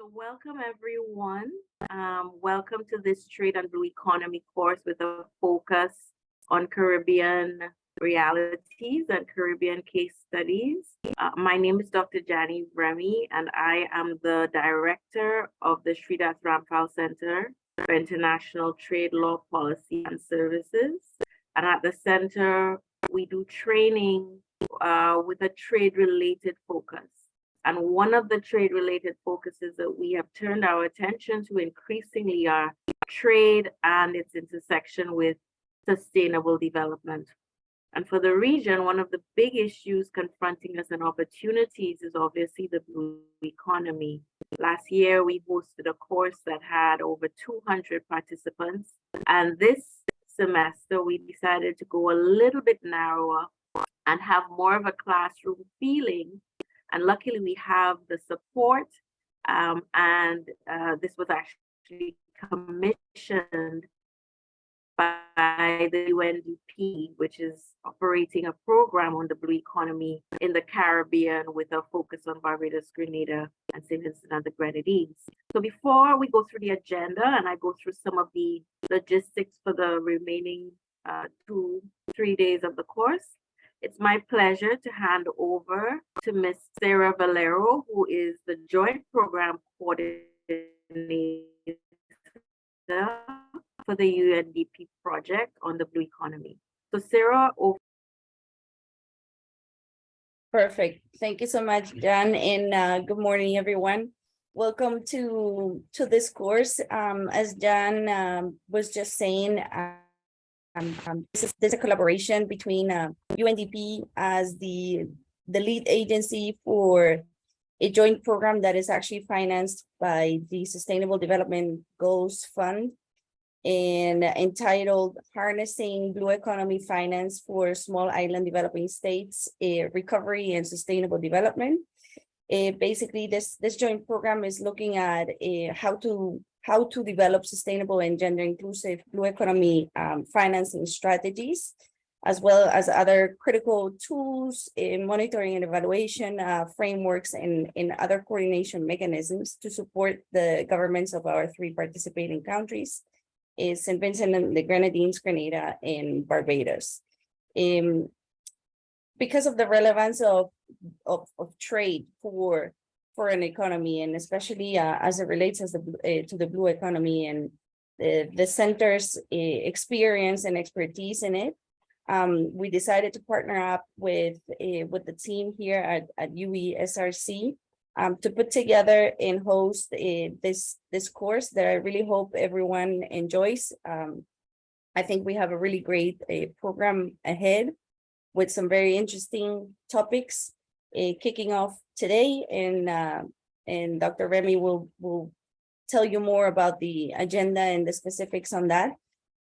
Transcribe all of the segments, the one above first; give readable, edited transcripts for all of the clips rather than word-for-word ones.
So welcome everyone. Welcome to this Trade and Blue Economy course with a focus on Caribbean realities and Caribbean case studies. My name is Dr. Jani Remy, and I am the director of the Sridas Rampal Center for International Trade Law Policy and Services. And at the center, we do training with a trade-related focus. And one of the trade-related focuses that we have turned our attention to increasingly are trade and its intersection with sustainable development. And for the region, one of the big issues confronting us and opportunities is obviously the blue economy. Last year, we hosted a course that had over 200 participants. And this semester, we decided to go a little bit narrower and have more of a classroom feeling. And luckily, we have the support, and this was actually commissioned by the UNDP, which is operating a program on the blue economy in the Caribbean with a focus on Barbados, Grenada, and St. Vincent and the Grenadines. So before we go through the agenda and I go through some of the logistics for the remaining 2-3 days of the course, it's my pleasure to hand over to Ms. Sarah Valero, who is the Joint Program Coordinator for the UNDP project on the blue economy. So Sarah, over. Perfect. Thank you so much, Jan, and good morning, everyone. Welcome to this course. As Jan was just saying, this is a collaboration between UNDP as the lead agency for a joint program that is actually financed by the Sustainable Development Goals Fund and entitled Harnessing Blue Economy Finance for Small Island Developing States, Recovery and Sustainable Development. Basically, this joint program is looking at how to develop sustainable and gender-inclusive blue economy financing strategies, as well as other critical tools in monitoring and evaluation frameworks and other coordination mechanisms to support the governments of our 3 participating countries, St. Vincent and the Grenadines, Grenada, and Barbados. Because of the relevance of trade for an economy, and especially as it relates to the blue economy and the center's experience and expertise in it, we decided to partner up with the team here at UESRC to put together and host this course that I really hope everyone enjoys. I think we have a really great program ahead with some very interesting topics kicking off today, and Dr. Remy will tell you more about the agenda and the specifics on that.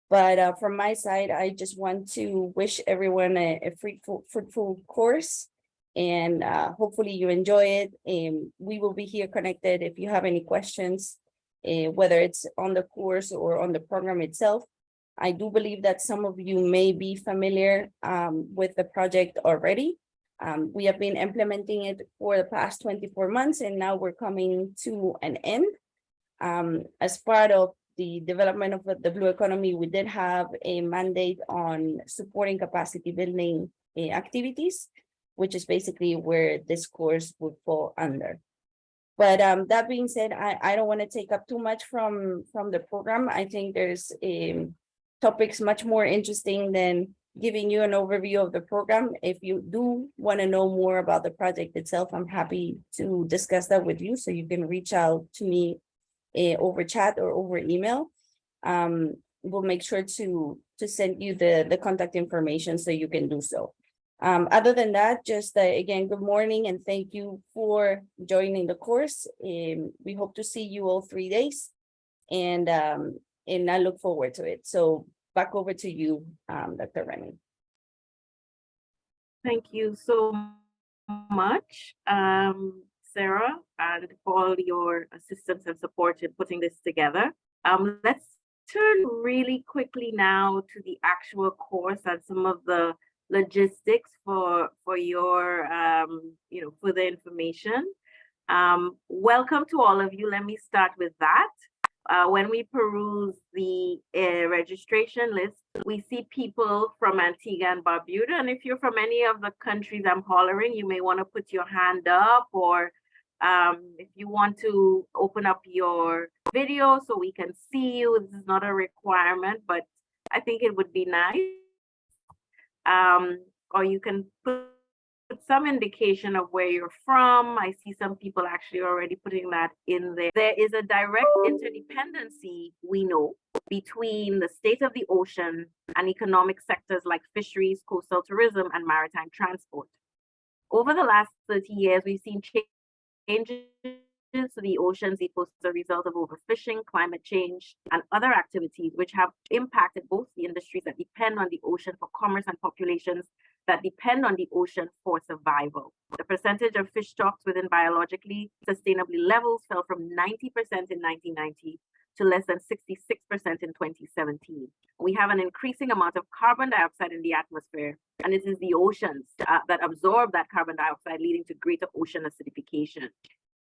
But from my side, I just want to wish everyone a fruitful course, and hopefully you enjoy it. And we will be here connected if you have any questions, whether it's on the course or on the program itself. I do believe that some of you may be familiar with the project already. We have been implementing it for the past 24 months, and now we're coming to an end. As part of the development of the blue economy, we did have a mandate on supporting capacity building activities, which is basically where this course would fall under. But that being said, I don't want to take up too much from the program. I think there's topics much more interesting than giving you an overview of the program. If you do want to know more about the project itself, I'm happy to discuss that with you. So you can reach out to me over chat or over email. We'll make sure to send you the contact information so you can do so. Other than that, just again, good morning and thank you for joining the course. We hope to see you all 3 days, and I look forward to it. So back over to you, Dr. Remy. Thank you so much, Sarah, and for all your assistance and support in putting this together. Let's turn really quickly now to the actual course and some of the logistics for your for the information. Welcome to all of you. Let me start with that. When we peruse the registration list, we see people from Antigua and Barbuda. And if you're from any of the countries I'm hollering, you may want to put your hand up, or if you want to open up your video so we can see you. This is not a requirement, but I think it would be nice. Or you can put some indication of where you're from. I see some people actually already putting that in there. There is a direct interdependency, we know, between the state of the ocean and economic sectors like fisheries, coastal tourism, and maritime transport. Over the last 30 years, we've seen changes to the ocean's ecosystem as a result of overfishing, climate change, and other activities which have impacted both the industries that depend on the ocean for commerce and populations that depend on the ocean for survival. The percentage of fish stocks within biologically sustainably levels fell from 90% in 1990 to less than 66% in 2017. We have an increasing amount of carbon dioxide in the atmosphere, and it is the oceans that absorb that carbon dioxide, leading to greater ocean acidification.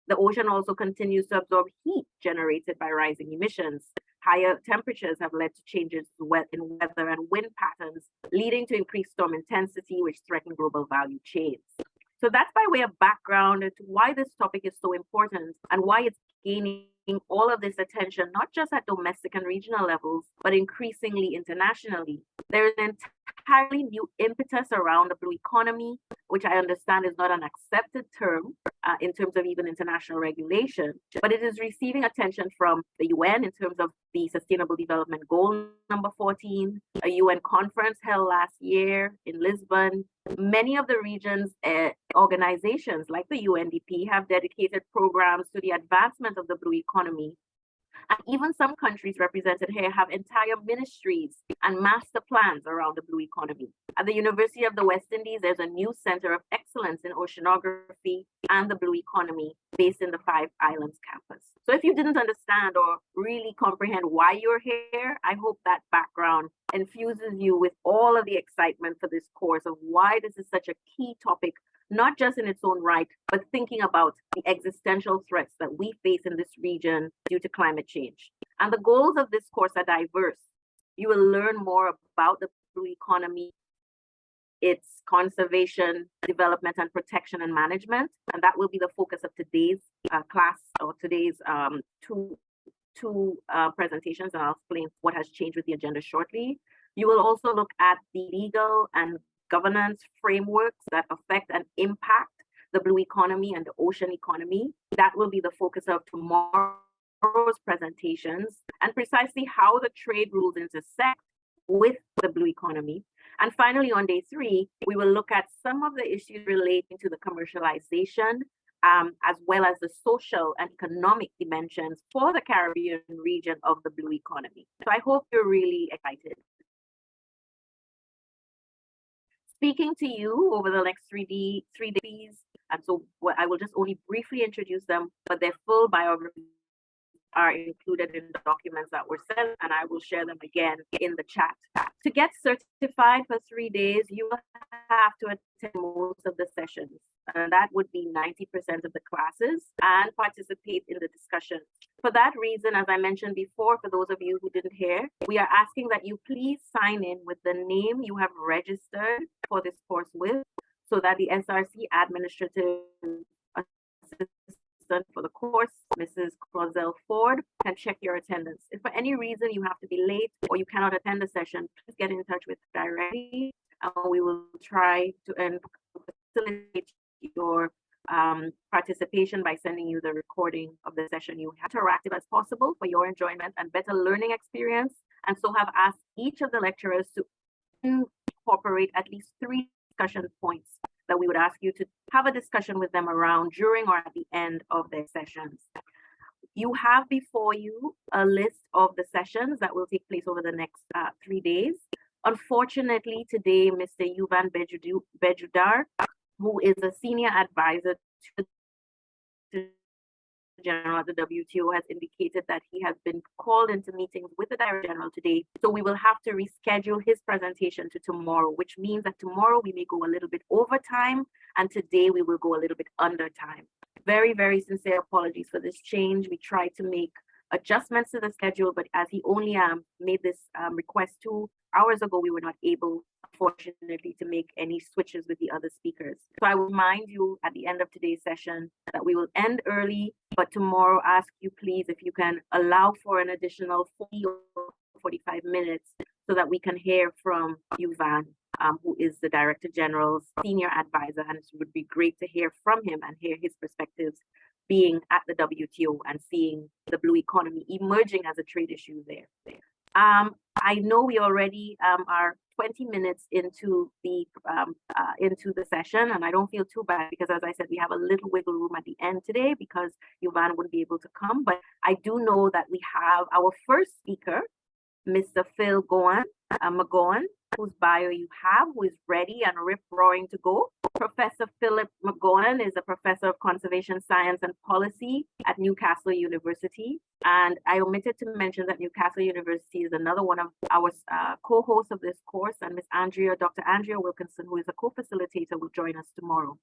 The ocean also continues to absorb heat generated by rising emissions. Higher temperatures have led to changes in weather and wind patterns, leading to increased storm intensity, which threaten global value chains. So that's by way of background to why this topic is so important and why it's gaining all of this attention, not just at domestic and regional levels, but increasingly internationally. There is an entirely new impetus around the blue economy, which I understand is not an accepted term in terms of even international regulation, but it is receiving attention from the UN in terms of the Sustainable Development Goal number 14, a UN conference held last year in Lisbon. Many of the region's organizations like the UNDP have dedicated programs to the advancement of the blue economy. And even some countries represented here have entire ministries and master plans around the blue economy. At the University of the West Indies, there's a new center of excellence in oceanography and the blue economy based in the Five Islands campus. So if you didn't understand or really comprehend why you're here, I hope that background infuses you with all of the excitement for this course of why this is such a key topic, not just in its own right, but thinking about the existential threats that we face in this region due to climate change. And the goals of this course are diverse. You will learn more about the blue economy, its conservation, development, and protection and management. And that will be the focus of today's class, or today's two presentations, and I'll explain what has changed with the agenda shortly. You will also look at the legal and governance frameworks that affect and impact the blue economy and the ocean economy. That will be the focus of tomorrow's presentations, and precisely how the trade rules intersect with the blue economy. And finally, on day 3, we will look at some of the issues relating to the commercialization, as well as the social and economic dimensions for the Caribbean region of the blue economy. So I hope you're really excited. Speaking to you over the next 3 days, and so I will just only briefly introduce them, but their full biographies are included in the documents that were sent, and I will share them again in the chat. To get certified for 3 days, you will have to attend most of the sessions, and that would be 90% of the classes, and participate in the discussion. For that reason, as I mentioned before, for those of you who didn't hear, we are asking that you please sign in with the name you have registered for this course with, so that the SRC administrative assistant for the course, Mrs. Clausel Ford, can check your attendance. If for any reason you have to be late or you cannot attend the session, please get in touch with us directly, and we will try to facilitate your participation by sending you the recording of the session. You have interactive as possible for your enjoyment and better learning experience, and so have asked each of the lecturers to incorporate at least 3 discussion points that we would ask you to have a discussion with them around during or at the end of their sessions. You have before you a list of the sessions that will take place over the next 3 days. Unfortunately, today, Mr. Yuvan Bejudar, who is a senior advisor to the General at the WTO, has indicated that he has been called into meetings with the Director General today. So we will have to reschedule his presentation to tomorrow, which means that tomorrow we may go a little bit over time, and today we will go a little bit under time. very, very sincere apologies for this change. We tried to make adjustments to the schedule, but as he only made this request 2 hours ago, we were not able, unfortunately, to make any switches with the other speakers. So I will remind you at the end of today's session that we will end early, but tomorrow ask you please if you can allow for an additional 40 or 45 minutes so that we can hear from you, Van, who is the Director General's senior advisor, and it would be great to hear from him and hear his perspectives being at the WTO and seeing the blue economy emerging as a trade issue there. I know we already are 20 minutes into the session, and I don't feel too bad because, as I said, we have a little wiggle room at the end today because Yuvan wouldn't be able to come. But I do know that we have our first speaker, Mr. Phil McGowan, whose bio you have, who is ready and rip-roaring to go. Professor Philip McGowan is a professor of conservation science and policy at Newcastle University. And I omitted to mention that Newcastle University is another one of our co-hosts of this course, and Dr. Andrea Wilkinson, who is a co-facilitator, will join us tomorrow.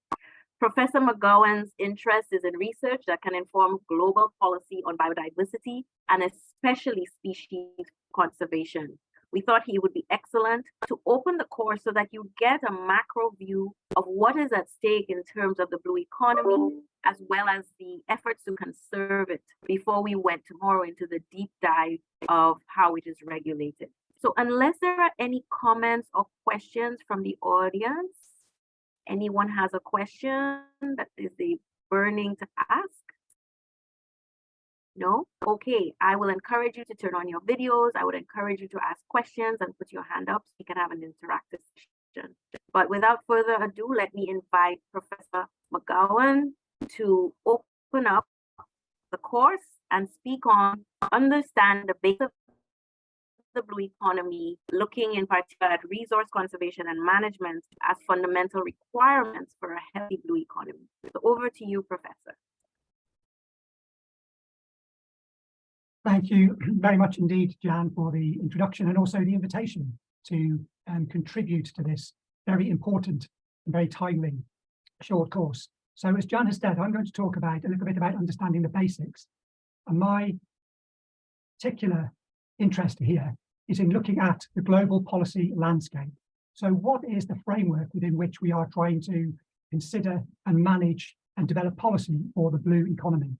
Professor McGowan's interest is in research that can inform global policy on biodiversity and especially species conservation. We thought he would be excellent to open the course so that you get a macro view of what is at stake in terms of the blue economy, as well as the efforts to conserve it before we went tomorrow into the deep dive of how it is regulated. So unless there are any comments or questions from the audience, anyone has a question that is a burning to ask? No? Okay, I will encourage you to turn on your videos. I would encourage you to ask questions and put your hand up so we can have an interactive session. But without further ado, let me invite Professor McGowan to open up the course and speak on understand the basics of the blue economy, looking in particular at resource conservation and management as fundamental requirements for a healthy blue economy. So over to you, Professor. Thank you very much indeed, Jan, for the introduction and also the invitation to contribute to this very important and very timely short course. So as Jan has said, I'm going to talk about a little bit about understanding the basics. And my particular interest here is in looking at the global policy landscape. So what is the framework within which we are trying to consider and manage and develop policy for the blue economy?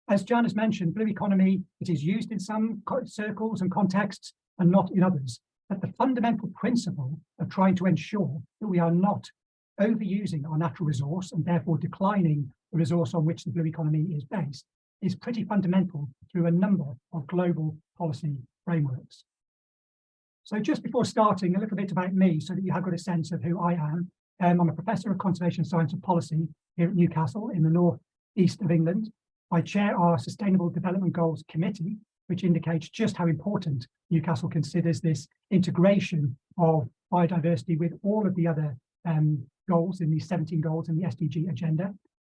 As Jan has mentioned, blue economy, it is used in some circles and contexts and not in others. But the fundamental principle of trying to ensure that we are not overusing our natural resource and therefore declining the resource on which the blue economy is based is pretty fundamental through a number of global policy frameworks. So just before starting, a little bit about me so that you have got a sense of who I am. I'm a professor of conservation science and policy here at Newcastle in the northeast of England. I chair our Sustainable Development Goals Committee, which indicates just how important Newcastle considers this integration of biodiversity with all of the other goals in these 17 goals in the SDG agenda.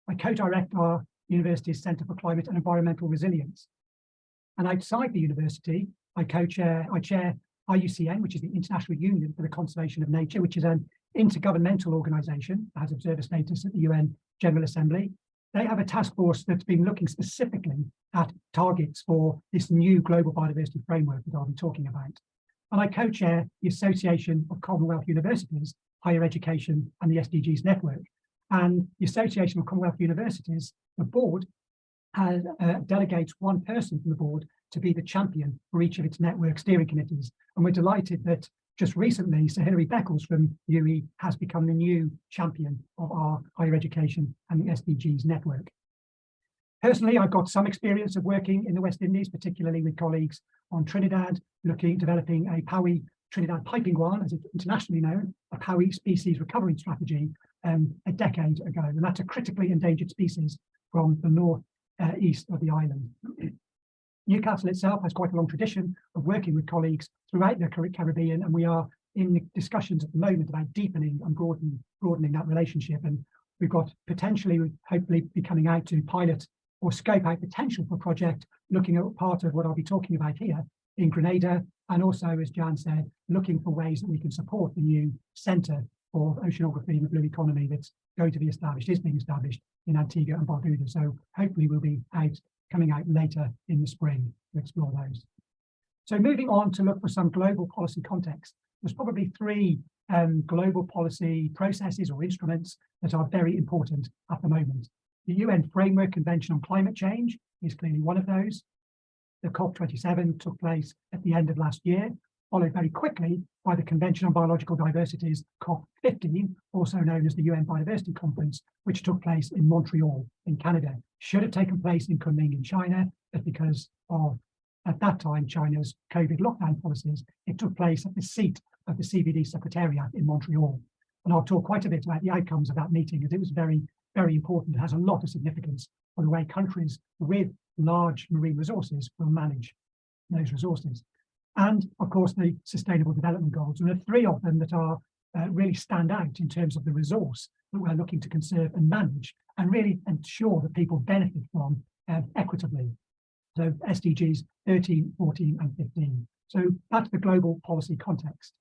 I co-direct our university's Centre for Climate and Environmental Resilience. And outside the university, I chair IUCN, which is the International Union for the Conservation of Nature, which is an intergovernmental organisation that has observer status at the UN General Assembly. They have a task force that's been looking specifically at targets for this new global biodiversity framework that I'll be talking about. And I co-chair the Association of Commonwealth Universities, Higher Education and the SDGs Network. And the Association of Commonwealth Universities, the board, delegates one person from the board to be the champion for each of its network steering committees. And we're delighted that just recently, Sir Hilary Beckles from UE has become the new champion of our higher education and the SDGs network. Personally, I've got some experience of working in the West Indies, particularly with colleagues on Trinidad, developing a Powie Trinidad piping guan, as it's internationally known, a Powie species recovery strategy a decade ago. And that's a critically endangered species from the northeast of the island. Newcastle itself has quite a long tradition of working with colleagues throughout the Caribbean, and we are in discussions at the moment about deepening and broadening that relationship. And we've got potentially, hopefully, be coming out to pilot or scope out potential for a project looking at part of what I'll be talking about here in Grenada, and also, as Jan said, looking for ways that we can support the new centre for oceanography and the blue economy that's going to be established, is being established in Antigua and Barbuda. So hopefully we'll be coming out later in the spring to explore those. So moving on to look for some global policy context, there's probably three global policy processes or instruments that are very important at the moment. The UN Framework Convention on Climate Change is clearly one of those. The COP27 took place at the end of last year, followed very quickly by the Convention on Biological Diversity's COP15, also known as the UN Biodiversity Conference, which took place in Montreal in Canada. Should have taken place in Kunming in China, but because of, at that time, China's COVID lockdown policies, it took place at the seat of the CBD Secretariat in Montreal. And I'll talk quite a bit about the outcomes of that meeting, as it was very, very important. It has a lot of significance for the way countries with large marine resources will manage those resources. And of course, the Sustainable Development Goals. And there are three of them that are really stand out in terms of the resource that we're looking to conserve and manage, and really ensure that people benefit from equitably. So SDGs 13, 14, and 15. So that's the global policy context.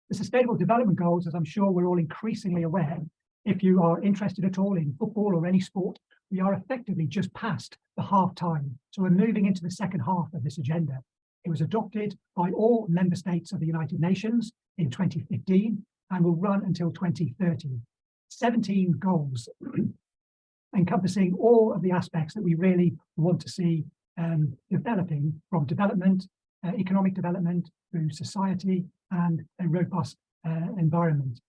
The Sustainable Development Goals, as I'm sure we're all increasingly aware, if you are interested at all in football or any sport, we are effectively just past the half time. So we're moving into the second half of this agenda. It was adopted by all member states of the United Nations in 2015 and will run until 2030. 17 goals encompassing all of the aspects that we really want to see developing, from development, economic development, through society and a robust environment.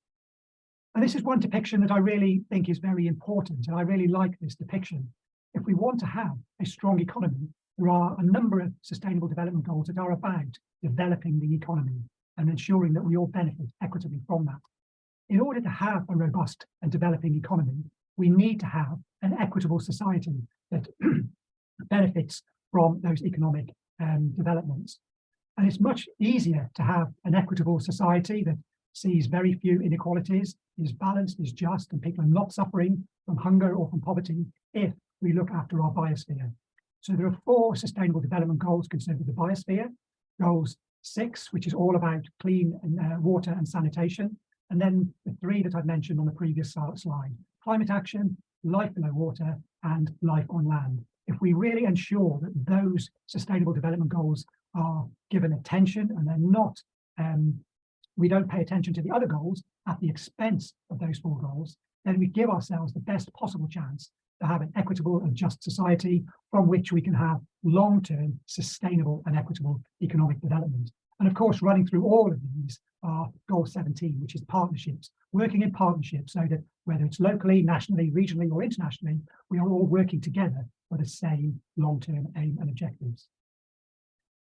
And this is one depiction that I really think is very important, and I really like this depiction. If we want to have a strong economy, there are a number of sustainable development goals that are about developing the economy and ensuring that we all benefit equitably from that. In order to have a robust and developing economy, we need to have an equitable society that benefits from those economic developments. And it's much easier to have an equitable society that sees very few inequalities, is balanced, is just, and people are not suffering from hunger or from poverty if we look after our biosphere. So there are 4 sustainable development goals concerned with the biosphere. Goals 6, which is all about clean water and sanitation. And then the 3 that I've mentioned on the previous slide: climate action, life below water, and life on land. If we really ensure that those sustainable development goals are given attention and they're not, we don't pay attention to the other goals at the expense of those 4 goals, then we give ourselves the best possible chance to have an equitable and just society from which we can have long-term, sustainable and equitable economic development. And of course, running through all of these are goal 17, which is partnerships, working in partnerships so that whether it's locally, nationally, regionally, or internationally, we are all working together for the same long-term aim and objectives.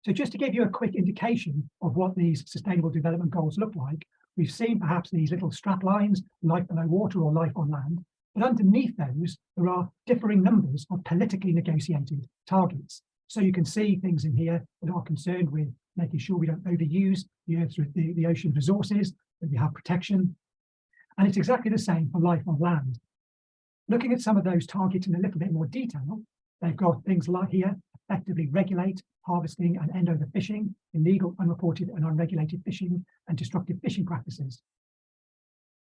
So just to give you a quick indication of what these sustainable development goals look like, we've seen perhaps these little strap lines, life below water or life on land, but underneath those, there are differing numbers of politically negotiated targets. So you can see things in here that are concerned with making sure we don't overuse the Earth's, the ocean resources, that we have protection. And it's exactly the same for life on land. Looking at some of those targets in a little bit more detail, they've got things like here: effectively regulate harvesting and end overfishing, illegal, unreported and unregulated fishing, and destructive fishing practices.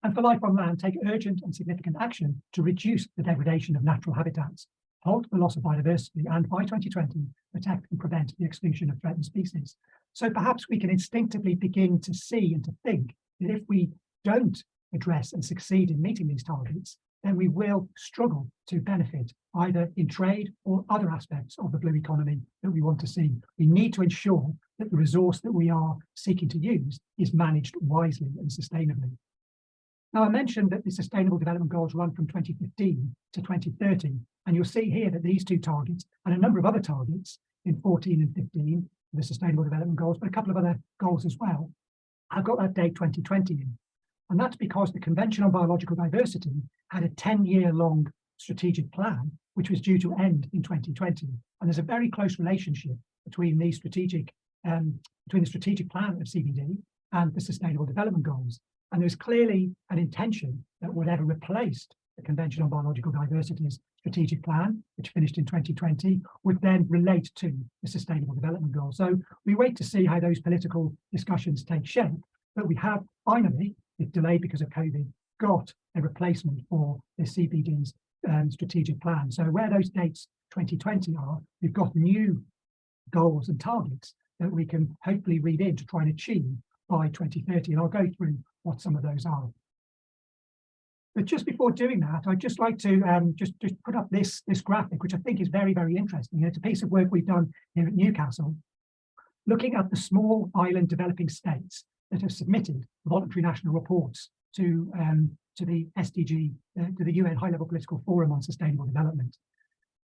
And for life on land, take urgent and significant action to reduce the degradation of natural habitats, halt the loss of biodiversity, and by 2020, protect and prevent the extinction of threatened species. So perhaps we can instinctively begin to see and to think that if we don't address and succeed in meeting these targets, then we will struggle to benefit either in trade or other aspects of the blue economy that we want to see. We need to ensure that the resource that we are seeking to use is managed wisely and sustainably. Now, I mentioned that the Sustainable Development Goals run from 2015 to 2030, and you'll see here that these 2 targets and a number of other targets in 14 and 15, the Sustainable Development Goals, but a couple of other goals as well, have got that date 2020 in. And that's because the Convention on Biological Diversity had a 10-year-long strategic plan, which was due to end in 2020. And there's a very close relationship between the strategic plan of CBD and the Sustainable Development Goals. And there's clearly an intention that whatever replaced the Convention on Biological Diversity's strategic plan, which finished in 2020, would then relate to the Sustainable Development Goals. So we wait to see how those political discussions take shape, but we have finally it's delayed because of COVID, got a replacement for the CBD's strategic plan. So where those dates 2020 are, we've got new goals and targets that we can hopefully read in to try and achieve by 2030. And I'll go through what some of those are. But just before doing that, I'd just like to just put up this graphic, which I think is very, very interesting. It's a piece of work we've done here at Newcastle, looking at the small island developing states that have submitted voluntary national reports to the SDG, to the UN High-Level Political Forum on Sustainable Development.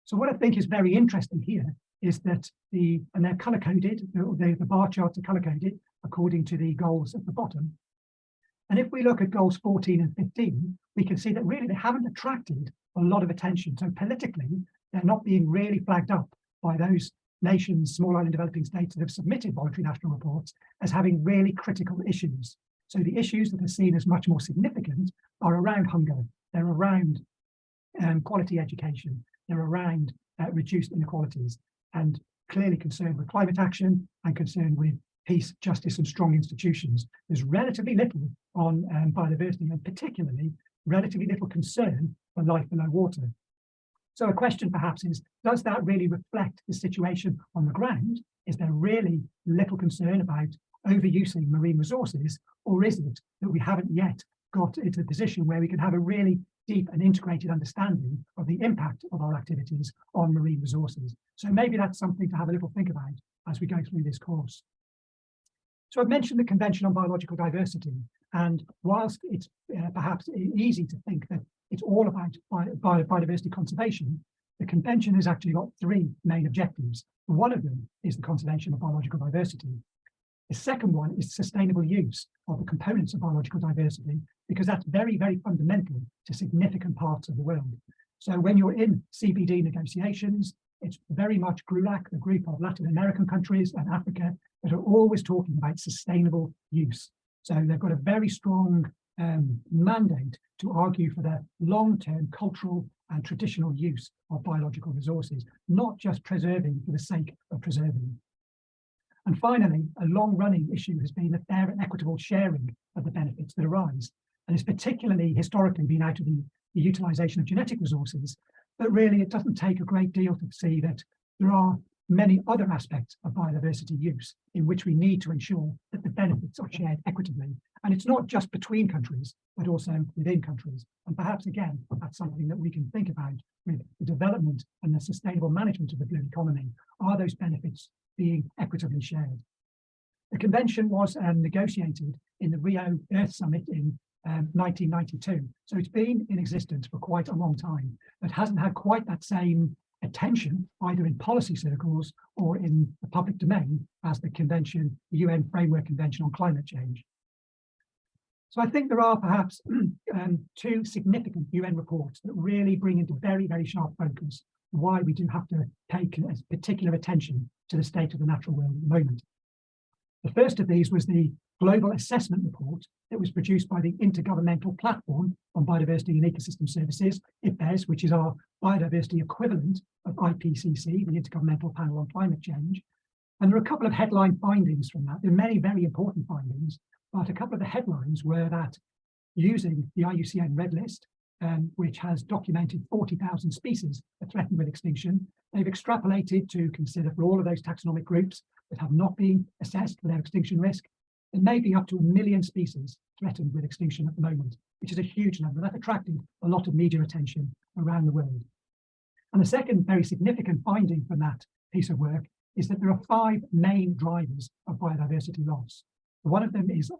So what I think is very interesting here is that and they're color-coded, the bar charts are color-coded according to the goals at the bottom. And if we look at goals 14 and 15, we can see that really they haven't attracted a lot of attention. So politically, they're not being really flagged up by those nations, small island developing states that have submitted voluntary national reports as having really critical issues. So the issues that are seen as much more significant are around hunger, they're around quality education, they're around reduced inequalities, and clearly concerned with climate action and concerned with peace, justice, and strong institutions. There's relatively little on biodiversity, and particularly relatively little concern for life below water. So a question perhaps is, does that really reflect the situation on the ground? Is there really little concern about overusing marine resources, or is it that we haven't yet got into a position where we can have a really deep and integrated understanding of the impact of our activities on marine resources? So maybe that's something to have a little think about as we go through this course. So I've mentioned the Convention on Biological Diversity, and whilst it's perhaps easy to think that it's all about biodiversity conservation, the Convention has actually got three main objectives. One of them is the conservation of biological diversity. The second one is sustainable use of the components of biological diversity, because that's very, very fundamental to significant parts of the world. So when you're in CBD negotiations, it's very much GRULAC, the group of Latin American countries and Africa, that are always talking about sustainable use. So they've got a very strong mandate to argue for the long-term cultural and traditional use of biological resources, not just preserving for the sake of preserving. And finally, a long-running issue has been the fair and equitable sharing of the benefits that arise. And it's particularly historically been out of the utilisation of genetic resources, but really it doesn't take a great deal to see that there are many other aspects of biodiversity use in which we need to ensure that the benefits are shared equitably. And it's not just between countries, but also within countries. And perhaps, again, that's something that we can think about with the development and the sustainable management of the blue economy. Are those benefits being equitably shared? The convention was negotiated in the Rio Earth Summit in 1992. So it's been in existence for quite a long time, but hasn't had quite that same attention either in policy circles or in the public domain as the convention, the UN Framework Convention on Climate Change. So I think there are perhaps two significant UN reports that really bring into very, very sharp focus why we do have to pay particular attention to the state of the natural world at the moment. The first of these was the Global Assessment Report that was produced by the Intergovernmental Platform on Biodiversity and Ecosystem Services, IPBES, which is our biodiversity equivalent of IPCC, the Intergovernmental Panel on Climate Change. And there are a couple of headline findings from that. There are many very important findings, but a couple of the headlines were that using the IUCN Red List, which has documented 40,000 species are threatened with extinction, they've extrapolated to consider for all of those taxonomic groups that have not been assessed for their extinction risk, there may be up to 1 million species threatened with extinction at the moment, which is a huge number. That attracted a lot of media attention around the world. And the second very significant finding from that piece of work is that there are 5 main drivers of biodiversity loss. One of them is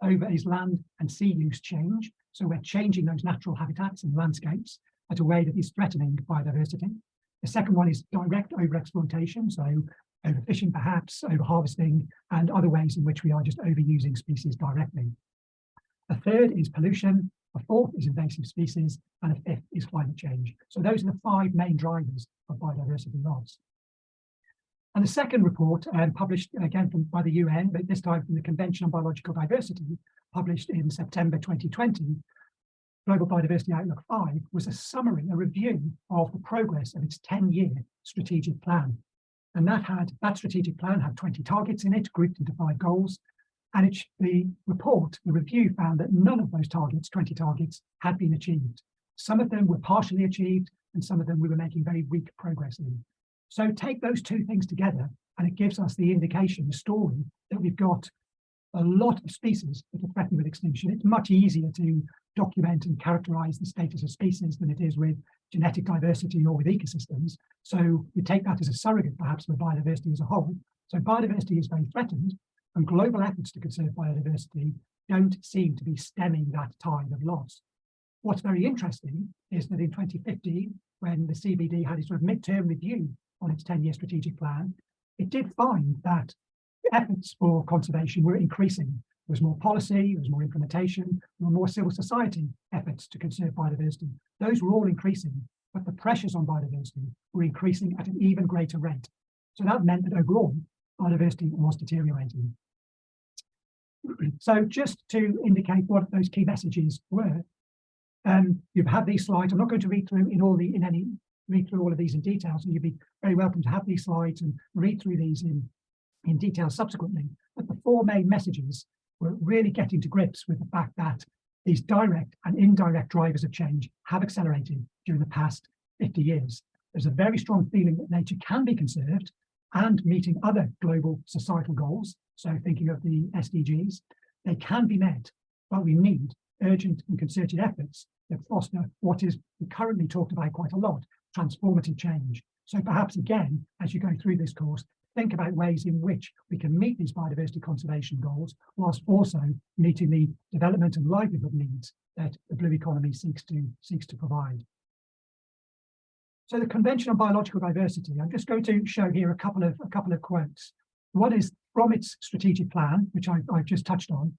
land and sea use change. So we're changing those natural habitats and landscapes at a way that is threatening biodiversity. The second one is direct overexploitation, so overfishing perhaps, overharvesting, and other ways in which we are just overusing species directly. A third is pollution, a fourth is invasive species, and a fifth is climate change. So those are the 5 main drivers of biodiversity loss. And the second report, published again by the UN, but this time from the Convention on Biological Diversity, published in September 2020, Global Biodiversity Outlook 5, was a summary, a review of the progress of its 10-year strategic plan. And that strategic plan had 20 targets in it, grouped into 5 goals. And the report, the review found that none of those targets, 20 targets, had been achieved. Some of them were partially achieved, and some of them we were making very weak progress in. So take those two things together, and it gives us the indication, the story, that we've got a lot of species that are threatened with extinction. It's much easier to document and characterize the status of species than it is with genetic diversity or with ecosystems. So we take that as a surrogate, perhaps, for biodiversity as a whole. So biodiversity is very threatened, and global efforts to conserve biodiversity don't seem to be stemming that tide of loss. What's very interesting is that in 2015, when the CBD had its sort of midterm review on its 10-year strategic plan, it did find that efforts for conservation were increasing. There was more policy, there was more implementation, there were more civil society efforts to conserve biodiversity. Those were all increasing, but the pressures on biodiversity were increasing at an even greater rate. So that meant that overall, biodiversity was deteriorating. So just to indicate what those key messages were, you've had these slides. I'm not going to read through all of these in detail, so you'd be very welcome to have these slides and read through these in detail subsequently. But the four main messages were really getting to grips with the fact that these direct and indirect drivers of change have accelerated during the past 50 years. There's a very strong feeling that nature can be conserved and meeting other global societal goals. So thinking of the SDGs, they can be met, but we need urgent and concerted efforts that foster what is currently talked about quite a lot, transformative change. So perhaps again, as you go through this course, think about ways in which we can meet these biodiversity conservation goals, whilst also meeting the development and livelihood needs that the blue economy seeks to provide. So the Convention on Biological Diversity, I'm just going to show here a couple of quotes. One is from its strategic plan, which I've just touched on,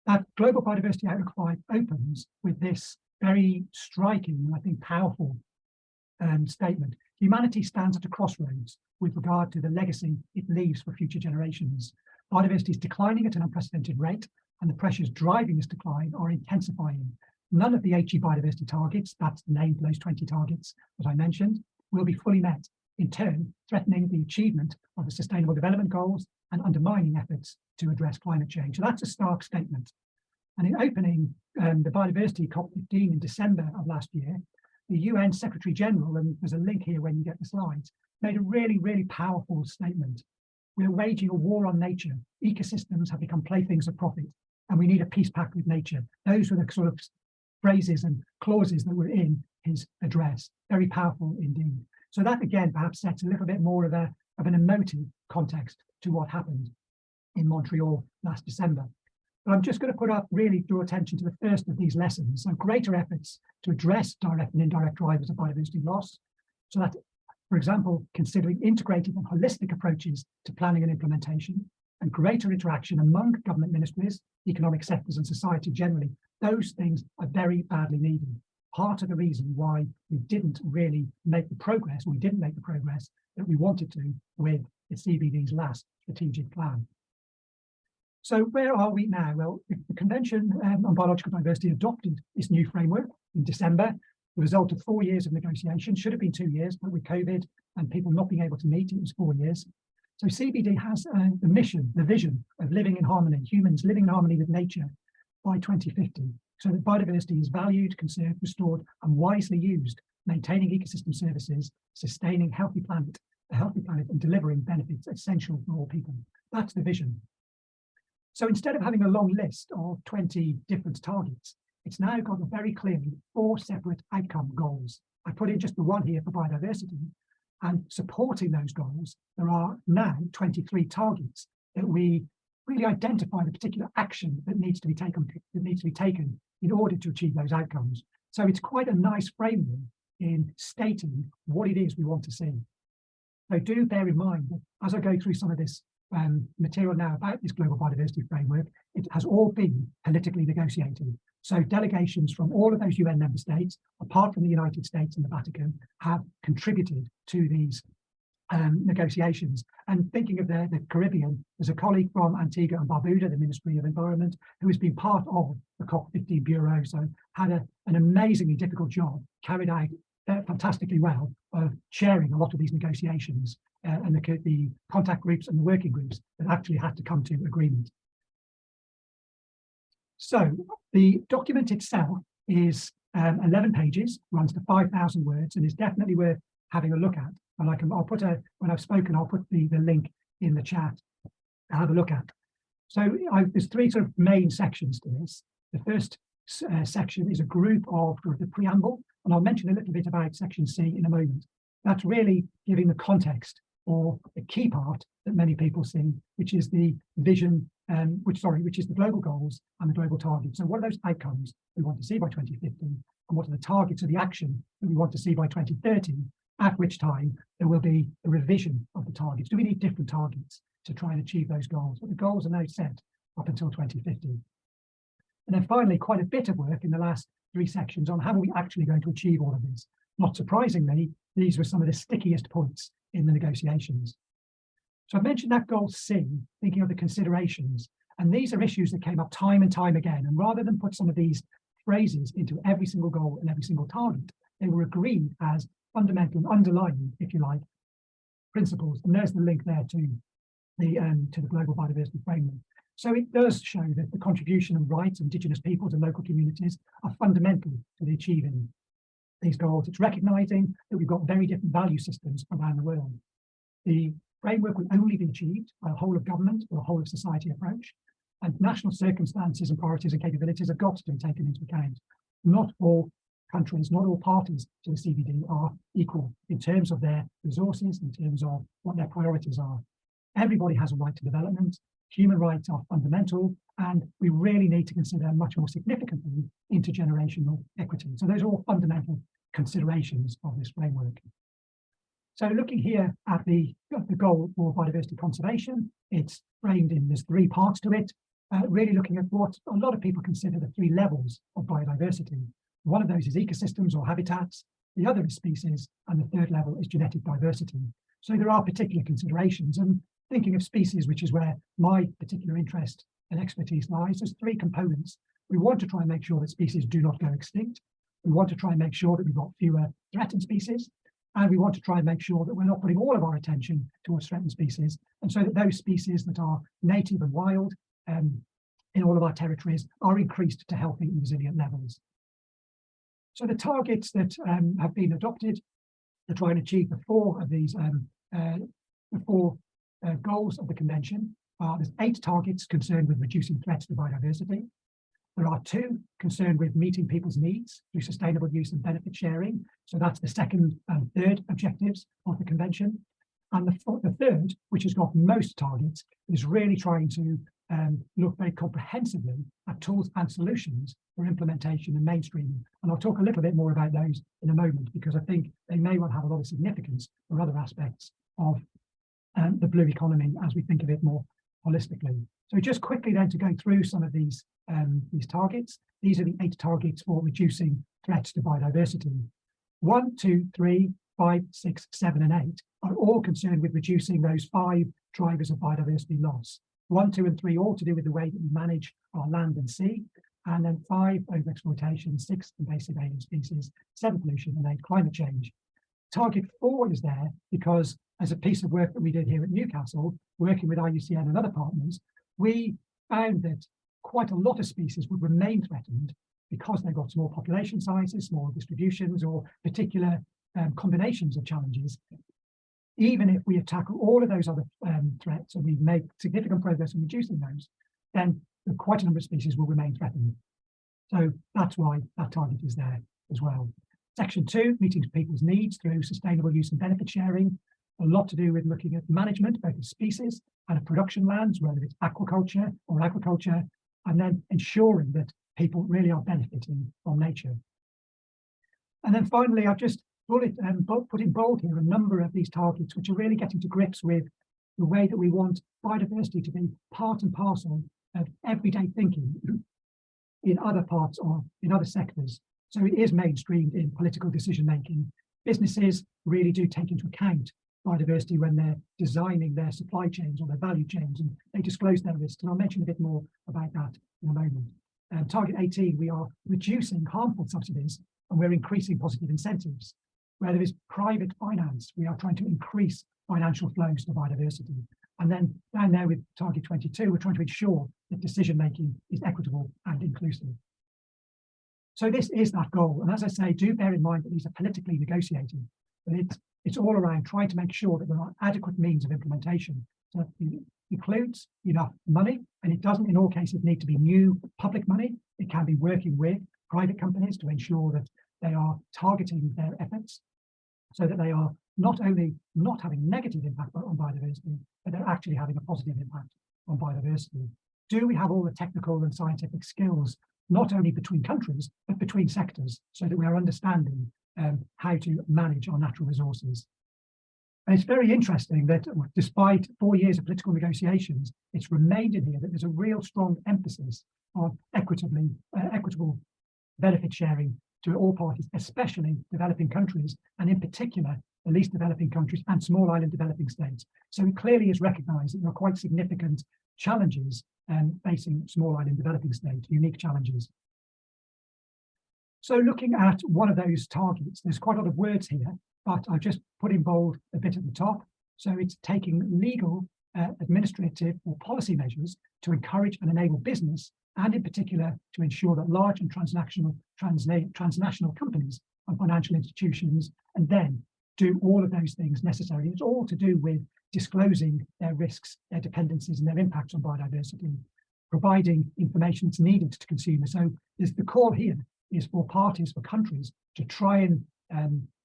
that Global Biodiversity Outlook 5 opens with this very striking and I think powerful statement. Humanity stands at a crossroads with regard to the legacy it leaves for future generations. Biodiversity is declining at an unprecedented rate, and the pressures driving this decline are intensifying. None of the HE biodiversity targets, that's the name for those 20 targets that I mentioned, will be fully met, in turn threatening the achievement of the Sustainable Development Goals and undermining efforts to address climate change. So that's a stark statement. And in opening the Biodiversity COP15 in December of last year, the UN Secretary General, and there's a link here when you get the slides, made a really, really powerful statement. We're waging a war on nature. Ecosystems have become playthings of profit, and we need a peace pact with nature. Those were the sort of phrases and clauses that were in his address. Very powerful indeed. So that again perhaps sets a little bit more of an emotive context to what happened in Montreal last December. But I'm just going to really draw attention to the first of these lessons, and greater efforts to address direct and indirect drivers of biodiversity loss. So that, for example, considering integrated and holistic approaches to planning and implementation, and greater interaction among government ministries, economic sectors, and society generally. Those things are very badly needed. Part of the reason why we didn't really make the progress, that we wanted to with the CBD's last strategic plan. So where are we now? Well, the Convention on Biological Diversity adopted this new framework in December, the result of 4 years of negotiation. Should have been 2 years, but with COVID and people not being able to meet, it was 4 years. So CBD has the mission, the vision of living in harmony, humans living in harmony with nature by 2050, so that biodiversity is valued, conserved, restored, and wisely used, maintaining ecosystem services, sustaining a healthy planet, and delivering benefits essential for all people. That's the vision. So instead of having a long list of 20 different targets, it's now got a very clearly 4 separate outcome goals. I put in just the one here for biodiversity, and supporting those goals, there are now 23 targets that we really identify the particular action that needs to be taken in order to achieve those outcomes. So it's quite a nice framework in stating what it is we want to see. So do bear in mind that as I go through some of this material now about this global biodiversity framework, it has all been politically negotiated. So delegations from all of those UN member states, apart from the United States and the Vatican, have contributed to these negotiations. And thinking of the Caribbean, there's a colleague from Antigua and Barbuda, the Ministry of Environment, who has been part of the COP15 Bureau, so had an amazingly difficult job, carried out fantastically well of chairing a lot of these negotiations and the contact groups and the working groups that actually had to come to agreement. So the document itself is 11 pages, runs to 5,000 words, and is definitely worth having a look at. And I'll put when I've spoken, I'll put the link in the chat to have a look at. So there's three sort of main sections to this. The first section is a group of the preamble, and I'll mention a little bit about section C in a moment. That's really giving the context or the key part that many people see, which is the vision, which is the global goals and the global targets. So what are those outcomes we want to see by 2050, and what are the targets of the action that we want to see by 2030, at which time there will be a revision of the targets. Do we need different targets to try and achieve those goals? But the goals are now set up until 2050. And then finally, quite a bit of work in the last three sections on how are we actually going to achieve all of this. Not surprisingly, these were some of the stickiest points in the negotiations. So I mentioned that goal C, thinking of the considerations, and these are issues that came up time and time again. And rather than put some of these phrases into every single goal and every single target, they were agreed as fundamental and underlying, if you like, principles. And there's the link there to the Global Biodiversity Framework. So it does show that the contribution and rights of Indigenous peoples and local communities are fundamental to the achieving these goals. It's recognizing that we've got very different value systems around the world. The framework will only be achieved by a whole of government or a whole of society approach, and national circumstances and priorities and capabilities have got to be taken into account. Not all countries, not all parties to the CBD are equal in terms of their resources, in terms of what their priorities are. Everybody has a right to development. Human rights are fundamental, and we really need to consider much more significantly intergenerational equity. So those are all fundamental considerations of this framework. So looking here at the goal for biodiversity conservation, it's framed in, there's three parts to it, really looking at what a lot of people consider the three levels of biodiversity. One of those is ecosystems or habitats, the other is species, and the third level is genetic diversity. So there are particular considerations, and thinking of species, which is where my particular interest and expertise lies, there's three components. We want to try and make sure that species do not go extinct. We want to try and make sure that we've got fewer threatened species. And we want to try and make sure that we're not putting all of our attention towards threatened species. And so that those species that are native and wild in all of our territories are increased to healthy and resilient levels. So the targets that have been adopted to try and achieve the four of these, goals of the convention are, there's 8 targets concerned with reducing threats to biodiversity. There are 2 concerned with meeting people's needs through sustainable use and benefit sharing. So that's the second and third objectives of the convention. And the third, which has got most targets, is really trying to look very comprehensively at tools and solutions for implementation and mainstreaming. And I'll talk a little bit more about those in a moment, because I think they may well have a lot of significance for other aspects of the blue economy as we think of it more holistically. So just quickly then to go through some of these targets. These are the 8 targets for reducing threats to biodiversity. 1, 2, 3, 5, 6, 7, and 8 are all concerned with reducing those 5 drivers of biodiversity loss. 1, 2, and 3 all to do with the way that we manage our land and sea, and then 5 overexploitation, 6 invasive alien species, 7 pollution, and 8 climate change. Target 4 is there because, as a piece of work that we did here at Newcastle, working with IUCN and other partners, we found that quite a lot of species would remain threatened because they've got small population sizes, small distributions, or particular combinations of challenges. Even if we tackle all of those other threats and we make significant progress in reducing those, then quite a number of species will remain threatened. So that's why that target is there as well. Section 2, meeting people's needs through sustainable use and benefit sharing. A lot to do with looking at management, both of species and of production lands, whether it's aquaculture or agriculture, and then ensuring that people really are benefiting from nature. And then finally, I've just put in bold here a number of these targets, which are really getting to grips with the way that we want biodiversity to be part and parcel of everyday thinking in other parts or in other sectors. So it is mainstreamed in political decision making. Businesses really do take into account biodiversity when they're designing their supply chains or their value chains, and they disclose their risks. And I'll mention a bit more about that in a moment. Target 18, we are reducing harmful subsidies and we're increasing positive incentives. Where there is private finance, we are trying to increase financial flows to biodiversity. And then down there with target 22, we're trying to ensure that decision making is equitable and inclusive. So this is that goal. And as I say, do bear in mind that these are politically negotiated, but it's all around trying to make sure that there are adequate means of implementation. So it includes enough money, and it doesn't in all cases need to be new public money. It can be working with private companies to ensure that they are targeting their efforts so that they are not only not having negative impact on biodiversity, but they're actually having a positive impact on biodiversity. Do we have all the technical and scientific skills, not only between countries, but between sectors, so that we are understanding how to manage our natural resources? And it's very interesting that despite 4 years of political negotiations, it's remained in here that there's a real strong emphasis on equitable benefit sharing to all parties, especially developing countries, and in particular, the least developing countries and small island developing states. So it clearly is recognised that there are quite significant challenges facing small island developing states, unique challenges. So looking at one of those targets, there's quite a lot of words here, but I've just put in bold a bit at the top. So it's taking legal, administrative or policy measures to encourage and enable business, and in particular to ensure that large and transnational companies and financial institutions, and then do all of those things necessary. It's all to do with disclosing their risks, their dependencies, and their impacts on biodiversity, providing information that's needed to consumers. So the call here is for parties, for countries, to try and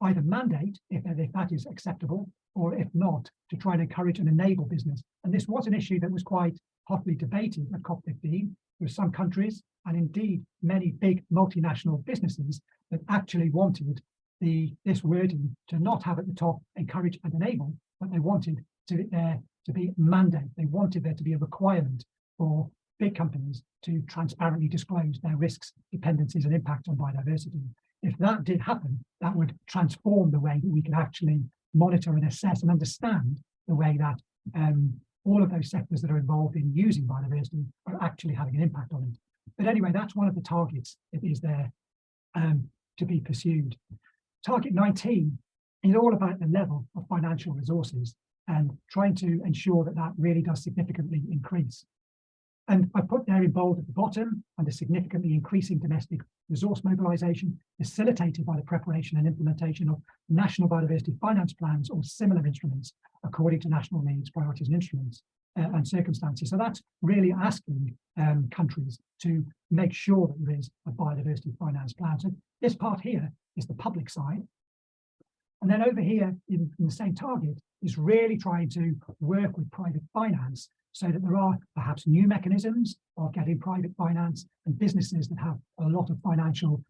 either mandate, if that is acceptable, or if not, to try and encourage and enable business. And this was an issue that was quite hotly debated at COP15, with some countries, and indeed many big multinational businesses, that actually wanted this wording to not have at the top encourage and enable, but they wanted to be mandate. They wanted there to be a requirement for big companies to transparently disclose their risks, dependencies, and impact on biodiversity. If that did happen, that would transform the way that we can actually monitor and assess and understand the way that all of those sectors that are involved in using biodiversity are actually having an impact on it. But anyway, that's one of the targets that is there to be pursued. Target 19 is all about the level of financial resources and trying to ensure that that really does significantly increase. And I put there in bold at the bottom, under significantly increasing domestic resource mobilisation, facilitated by the preparation and implementation of national biodiversity finance plans or similar instruments according to national needs, priorities, and instruments and circumstances. So that's really asking countries to make sure that there is a biodiversity finance plan. So this part here is the public side. And then over here in the same target is really trying to work with private finance so that there are perhaps new mechanisms of getting private finance and businesses that have a lot of financial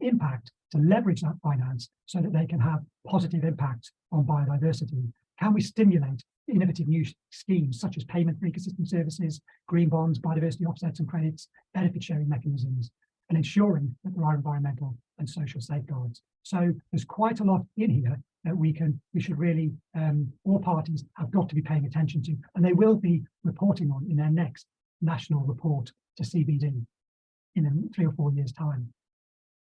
impact to leverage that finance so that they can have positive impact on biodiversity. Can we stimulate innovative new schemes such as payment for ecosystem services, green bonds, biodiversity offsets and credits, benefit sharing mechanisms, and ensuring that there are environmental and social safeguards? So there's quite a lot in here that we should really, all parties have got to be paying attention to, and they will be reporting on in their next national report to CBD in 3 or 4 years' time.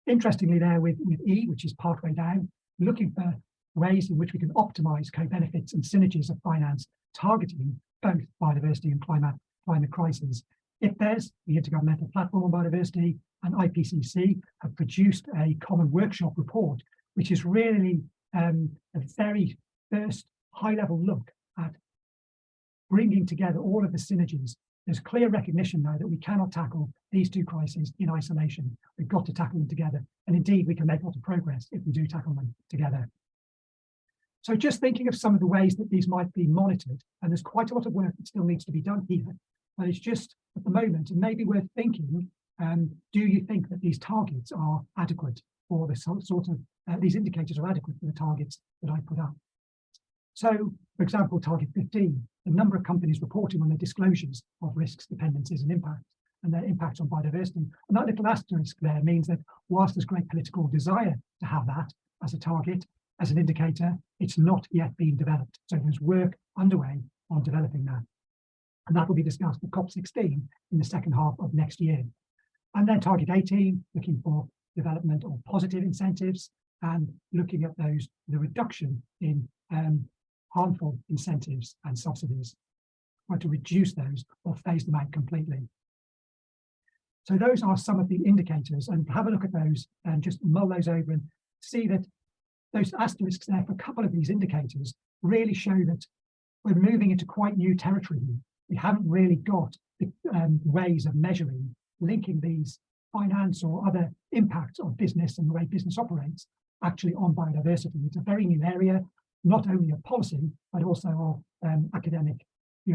Interestingly there with E, which is partway down, looking for ways in which we can optimize co-benefits and synergies of finance targeting both biodiversity and climate crisis. If there's the Intergovernmental Platform on Biodiversity and IPCC have produced a common workshop report, which is really a very first high-level look at bringing together all of the synergies. There's clear recognition now that we cannot tackle these two crises in isolation. We've got to tackle them together. And indeed, we can make a lot of progress if we do tackle them together. So just thinking of some of the ways that these might be monitored, and there's quite a lot of work that still needs to be done here, but it's just at the moment, and maybe worth thinking, do you think that these targets are adequate for the sort of, these indicators are adequate for the targets that I put up? So, for example, target 15, the number of companies reporting on their disclosures of risks, dependencies, and impact, and their impact on biodiversity. And that little asterisk there means that whilst there's great political desire to have that as a target, as an indicator, it's not yet been developed. So there's work underway on developing that. And that will be discussed at COP16 in the second half of next year. And then target 18, looking for development of positive incentives and looking at the reduction in harmful incentives and subsidies, or to reduce those or phase them out completely. So those are some of the indicators, and have a look at those and just mull those over and see that those asterisks there for a couple of these indicators really show that we're moving into quite new territory here. We haven't really got the ways of measuring, linking these finance or other impacts of business and the way business operates actually on biodiversity. It's a very new area, not only of policy, but also of academic,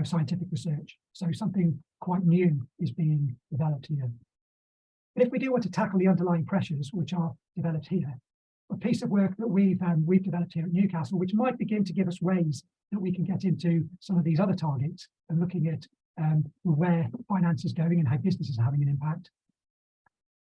scientific research. So something quite new is being developed here. But if we do want to tackle the underlying pressures which are developed here, a piece of work that we've developed here at Newcastle, which might begin to give us ways that we can get into some of these other targets and looking at where finance is going and how business is having an impact.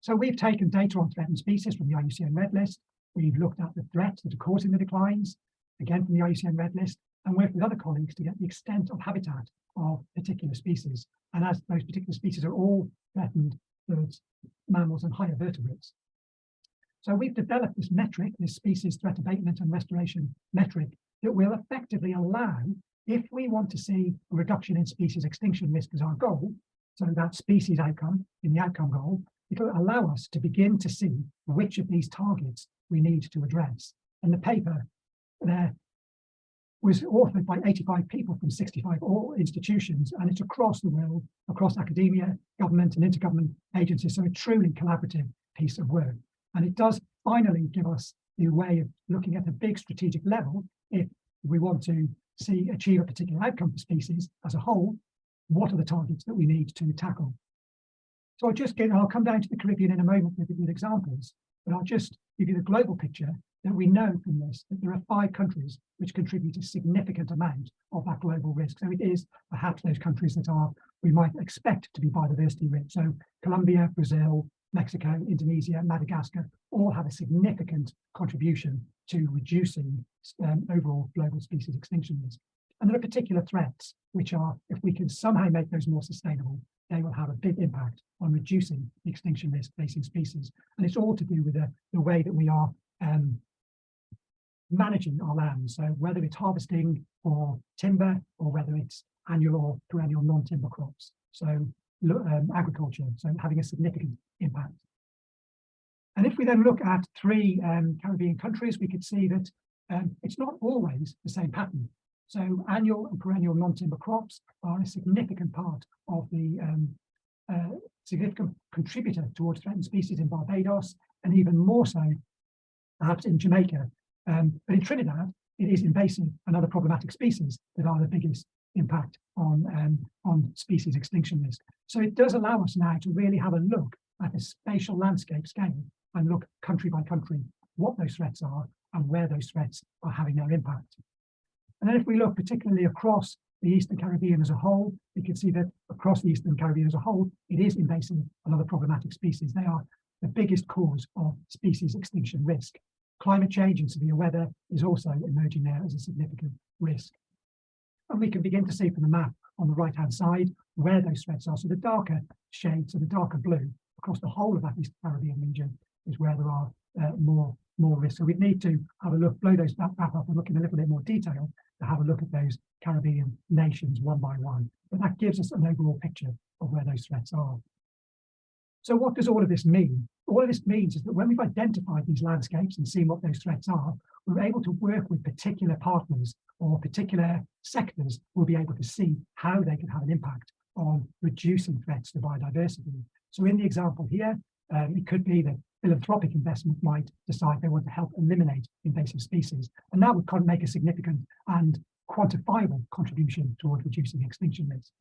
So we've taken data on threatened species from the IUCN Red List. We've looked at the threats that are causing the declines, again from the IUCN Red List, and worked with other colleagues to get the extent of habitat of particular species. And as those particular species are all threatened birds, mammals, and higher vertebrates. So we've developed this metric, this species threat abatement and restoration metric, that will effectively allow, if we want to see a reduction in species extinction risk as our goal, so that species outcome in the outcome goal, it'll allow us to begin to see which of these targets we need to address. And the paper there was authored by 85 people from 65 institutions, and it's across the world, across academia, government, and intergovernment agencies. So a truly collaborative piece of work. And it does finally give us the way of looking at a big strategic level. If we want to achieve a particular outcome for species as a whole, what are the targets that we need to tackle? So I'll come down to the Caribbean in a moment with examples, but I'll just give you the global picture that we know from this, that there are 5 countries which contribute a significant amount of that global risk. So it is perhaps those countries that we might expect to be biodiversity rich. So Colombia, Brazil, Mexico, Indonesia, Madagascar all have a significant contribution to reducing overall global species extinction risk. And there are particular threats which are, if we can somehow make those more sustainable, they will have a big impact on reducing the extinction risk facing species. And it's all to do with the way that we are managing our land. So whether it's harvesting for timber or whether it's annual or perennial non-timber crops. So agriculture, so having a significant impact. And if we then look at 3 Caribbean countries, we could see that it's not always the same pattern. So annual and perennial non-timber crops are a significant part of the significant contributor towards threatened species in Barbados, and even more so perhaps in Jamaica. But in Trinidad, it is invasive and other problematic species that are the biggest impact on species extinction risk. So it does allow us now to really have a look at the spatial landscape scale and look country by country what those threats are and where those threats are having their impact. And then if we look particularly across the Eastern Caribbean as a whole, we can see that across the Eastern Caribbean as a whole, it is invasive and other problematic species. They are the biggest cause of species extinction risk. Climate change and severe weather is also emerging there as a significant risk. And we can begin to see from the map on the right-hand side where those threats are. So the darker shades, so the darker blue, across the whole of that Eastern Caribbean region is where there are more risks. So we need to have a look, blow those back up and look in a little bit more detail to have a look at those Caribbean nations one by one. But that gives us an overall picture of where those threats are. So what does all of this mean? All of this means is that when we've identified these landscapes and seen what those threats are, we're able to work with particular partners or particular sectors. We'll be able to see how they can have an impact on reducing threats to biodiversity. So in the example here, it could be that philanthropic investment might decide they want to help eliminate invasive species, and that would make a significant and quantifiable contribution towards reducing extinction risk.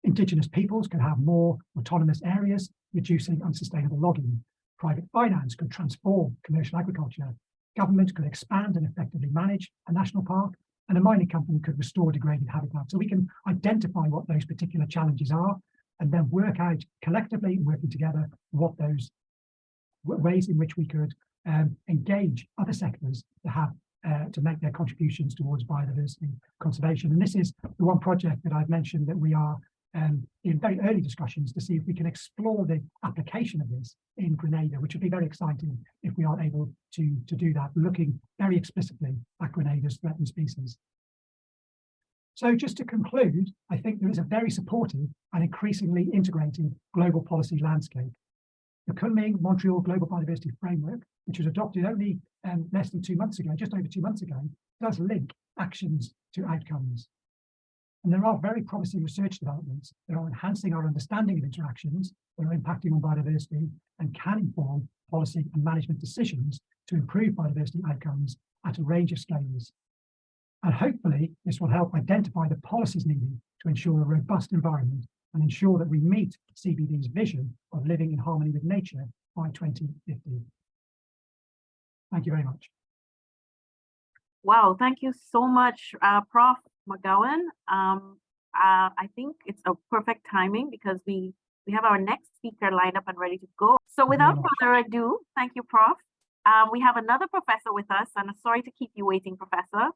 Indigenous peoples could have more autonomous areas, reducing unsustainable logging. Private finance could transform commercial agriculture. Government could expand and effectively manage a national park, and a mining company could restore degraded habitat. So we can identify what those particular challenges are and then work out collectively, working together, what those ways in which we could engage other sectors to have to make their contributions towards biodiversity conservation. And this is the one project that I've mentioned that we are in very early discussions to see if we can explore the application of this in Grenada, which would be very exciting if we are able to do that, looking very explicitly at Grenada's threatened species. So just to conclude, I think there is a very supportive and increasingly integrated global policy landscape. The Kunming-Montreal Global Biodiversity Framework, which was adopted only less than 2 months ago, just over 2 months ago, does link actions to outcomes. And there are very promising research developments that are enhancing our understanding of interactions that are impacting on biodiversity and can inform policy and management decisions to improve biodiversity outcomes at a range of scales. And hopefully, this will help identify the policies needed to ensure a robust environment and ensure that we meet CBD's vision of living in harmony with nature by 2050. Thank you very much. Wow, thank you so much, Prof. McGowan. I think it's a perfect timing because we have our next speaker lined up and ready to go. So without further ado, thank you, Prof. We have another professor with us, and I'm sorry to keep you waiting, Professor.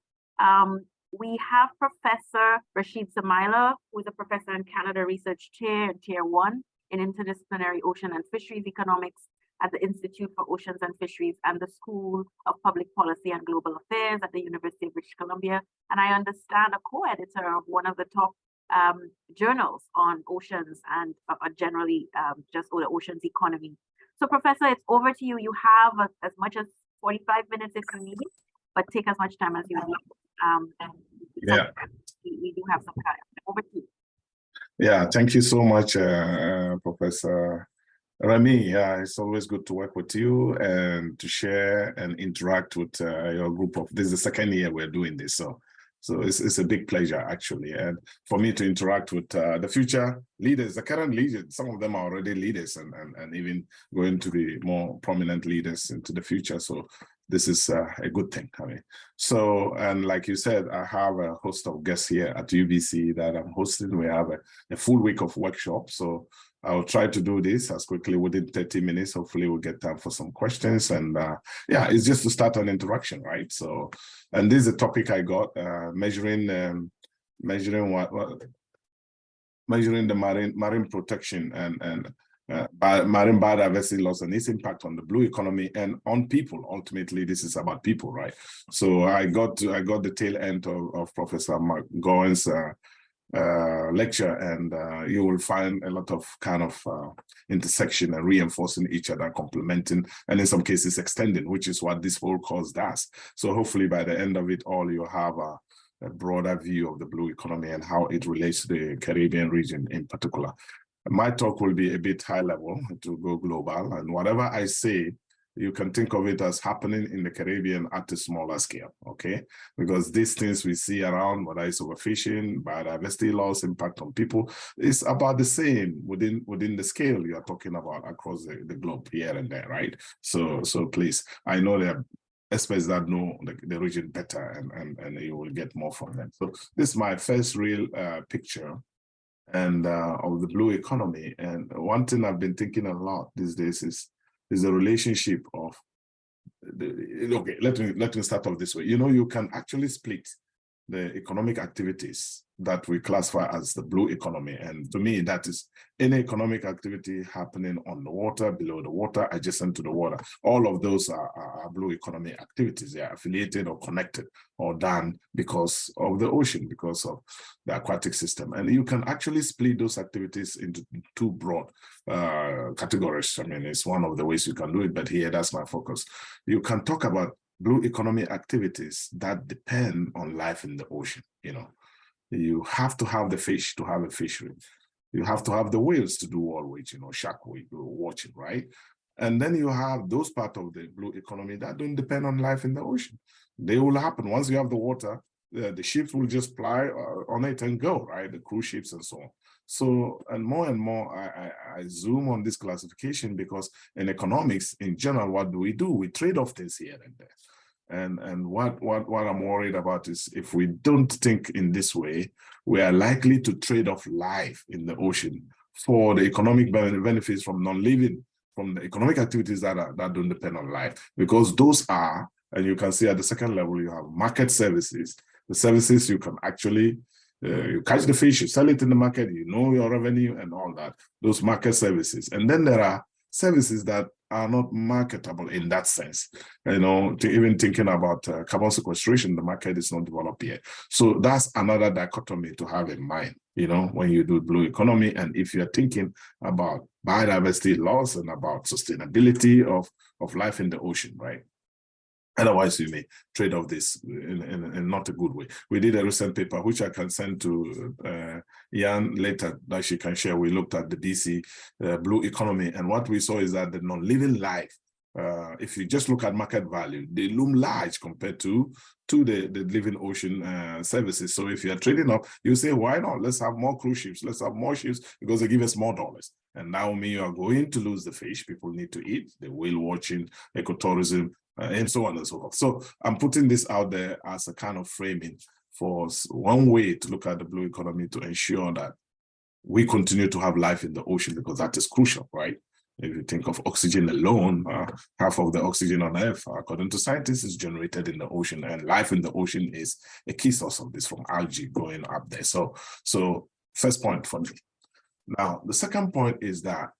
We have Professor Rashid Samaila, who is a professor in Canada Research Chair and Tier 1 in Interdisciplinary Ocean and Fisheries Economics at the Institute for Oceans and Fisheries and the School of Public Policy and Global Affairs at the University of British Columbia. And I understand a co-editor of one of the top journals on oceans and generally just the oceans economy. So Professor, it's over to you. You have as much as 45 minutes if you need, but take as much time as you need. Yeah, we do have some time. Over to you. Yeah, thank you so much, Professor Remy. Yeah, it's always good to work with you and to share and interact with your group of. This is the second year we're doing this, so it's a big pleasure actually, and for me to interact with the future leaders, the current leaders. Some of them are already leaders and even going to be more prominent leaders into the future. So this is a good thing. I mean, so, and like you said, I have a host of guests here at UBC that I'm hosting. We have a full week of workshops. So I'll try to do this as quickly within 30 minutes. Hopefully we'll get time for some questions. And yeah, it's just to start an interaction, right? So, and this is a topic I got, measuring the marine protection and marine biodiversity loss and its impact on the blue economy and on people. Ultimately, this is about people, right? So I got the tail end of Professor McGowan's lecture, and you will find a lot of kind of intersection and reinforcing each other, complementing, and in some cases extending, which is what this whole course does. So hopefully by the end of it all, you have a broader view of the blue economy and how it relates to the Caribbean region in particular. My talk will be a bit high level to go global, and whatever I say, you can think of it as happening in the Caribbean at a smaller scale, okay? Because these things we see around, whether it's overfishing, biodiversity loss, impact on people, it's about the same within the scale you're talking about across the globe here and there, right? So please, I know there are experts that know the region better, and you will get more from them. So this is my first real picture and of the blue economy. And one thing I've been thinking a lot these days is the relationship of okay, let me start off this way. You know, you can actually split the economic activities that we classify as the blue economy. And to me, that is any economic activity happening on the water, below the water, adjacent to the water. All of those are blue economy activities. They are affiliated or connected or done because of the ocean, because of the aquatic system. And you can actually split those activities into two broad categories. I mean, it's one of the ways you can do it, but here, that's my focus. You can talk about blue economy activities that depend on life in the ocean. You know, you have to have the fish to have a fishery. You have to have the whales to do all which, you know, shark watching, right? And then you have those parts of the blue economy that don't depend on life in the ocean. They will happen once you have the water. The ships will just ply on it and go, right? The cruise ships and so on. So, and more, I zoom on this classification because in economics, in general, what do? We trade off things here and there. And what I'm worried about is if we don't think in this way, we are likely to trade off life in the ocean for the economic benefits from non-living, from the economic activities that don't depend on life, because those are, and you can see at the second level, you have market services, the services you can actually You catch the fish, you sell it in the market, you know your revenue and all that, those market services. And then there are services that are not marketable in that sense. You know, even thinking about carbon sequestration, the market is not developed yet. So that's another dichotomy to have in mind, you know, when you do blue economy. And if you're thinking about biodiversity loss and about sustainability of life in the ocean, right? Otherwise, you may trade off this in not a good way. We did a recent paper, which I can send to Jan later, that she can share. We looked at the DC blue economy, and what we saw is that the non-living life, if you just look at market value, they loom large compared to the living ocean services. So if you're trading up, you say, why not? Let's have more cruise ships. Let's have more ships because they give us more dollars. And now you are going to lose the fish. People need to eat, the whale watching, ecotourism, and so on and so forth. So I'm putting this out there as a kind of framing for one way to look at the blue economy to ensure that we continue to have life in the ocean, because that is crucial, right? If you think of oxygen alone, half of the oxygen on Earth, according to scientists, is generated in the ocean, and life in the ocean is a key source of this, from algae growing up there. So first point for me. Now, the second point is that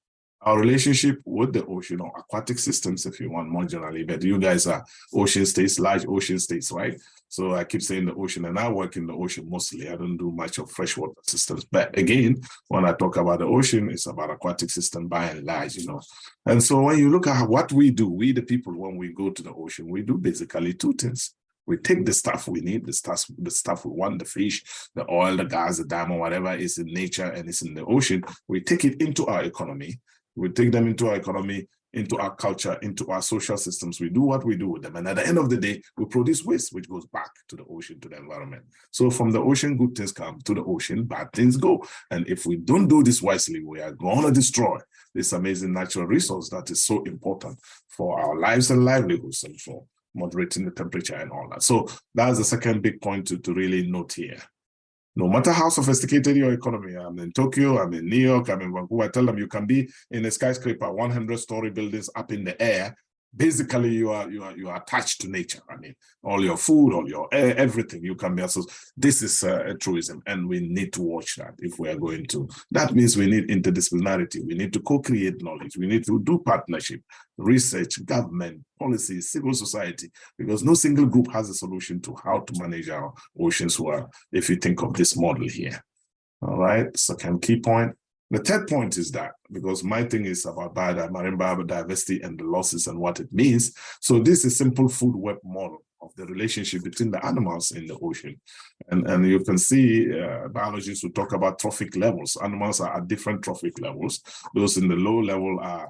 our relationship with the ocean, or aquatic systems, if you want more generally, but you guys are ocean states, large ocean states, right? So I keep saying the ocean, and I work in the ocean mostly. I don't do much of freshwater systems. But again, when I talk about the ocean, it's about aquatic system by and large, you know. And so when you look at what we do, we the people, when we go to the ocean, we do basically two things. We take the stuff we need, the stuff we want, the fish, the oil, the gas, the diamond, whatever is in nature and is in the ocean, we take it into our economy. We take them into our economy, into our culture, into our social systems. We do what we do with them. And at the end of the day, we produce waste, which goes back to the ocean, to the environment. So from the ocean, good things come. To the ocean, bad things go. And if we don't do this wisely, we are going to destroy this amazing natural resource that is so important for our lives and livelihoods, and for moderating the temperature and all that. So that's the second big point to really note here. No matter how sophisticated your economy, I'm in Tokyo, I'm in New York, I'm in Vancouver, I tell them you can be in a skyscraper, 100-story buildings up in the air. Basically, you are attached to nature. I mean, all your food, all your air, everything you can be associated. This is a truism, and we need to watch that if we are going to. That means we need interdisciplinarity. We need to co-create knowledge. We need to do partnership, research, government, policy, civil society, because no single group has a solution to how to manage our oceans well, if you think of this model here. All right, second key point. The third point is that, because my thing is about marine biodiversity and the losses and what it means. So this is simple food web model of the relationship between the animals in the ocean. And you can see biologists who talk about trophic levels. Animals are at different trophic levels. Those in the low level are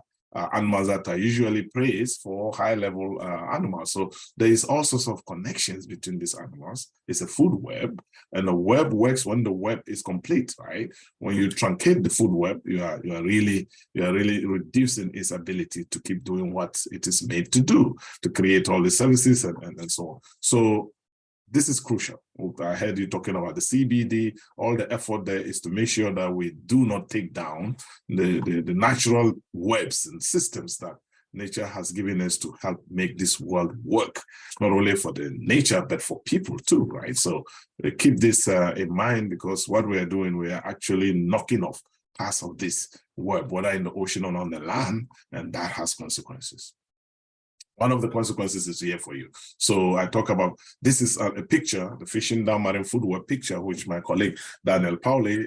animals that are usually praised for high-level animals. So there is all sorts of connections between these animals. It's a food web, and the web works when the web is complete, right? When you truncate the food web, you are really reducing its ability to keep doing what it is made to do, to create all the services and so on. So this is crucial. I heard you talking about the CBD. All the effort there is to make sure that we do not take down the natural webs and systems that nature has given us to help make this world work, not only for the nature, but for people too, right? So keep this in mind, because what we are doing, we are actually knocking off parts of this web, whether in the ocean or on the land, and that has consequences. One of the consequences is here for you. So I talk about, this is a picture, the fishing down marine food web picture, which my colleague Daniel Pauli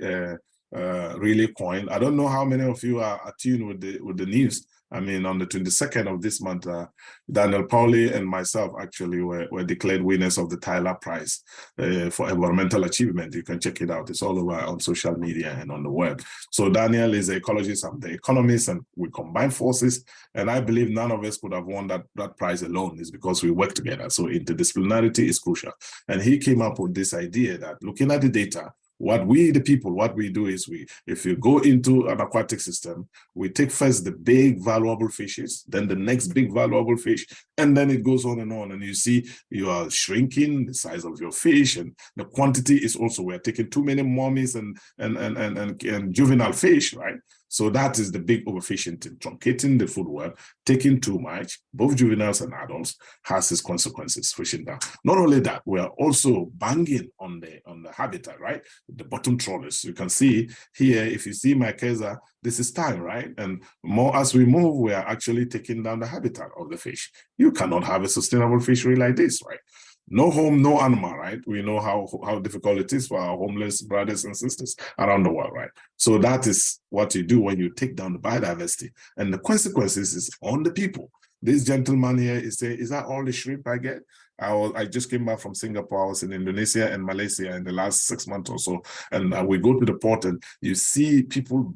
really coined. I don't know how many of you are attuned with the news. I mean, on the 22nd of this month, Daniel Pauli and myself actually were declared winners of the Tyler Prize for environmental achievement. You can check it out. It's all over on social media and on the web. So Daniel is an ecologist, I'm the economist, and we combine forces. And I believe none of us could have won that prize alone. It's because we work together. So interdisciplinarity is crucial. And he came up with this idea that looking at the data, what we, the people, what we do is if you go into an aquatic system, we take first the big valuable fishes, then the next big valuable fish, and then it goes on. And you see you are shrinking the size of your fish, and the quantity is also, we're taking too many mummies and juvenile fish, right? So that is the big overfishing thing, truncating the food web, taking too much, both juveniles and adults, has its consequences, fishing down. Not only that, we are also banging on the habitat, right? The bottom trawlers. You can see here, if you see my Keza, this is time, right? And more as we move, we are actually taking down the habitat of the fish. You cannot have a sustainable fishery like this, right? No home, no animal, right? We know how difficult it is for our homeless brothers and sisters around the world, right? So that is what you do when you take down the biodiversity. And the consequences is on the people. This gentleman here is saying, is that all the shrimp I get? I just came back from Singapore. I was in Indonesia and Malaysia in the last 6 months or so. And we go to the port and you see people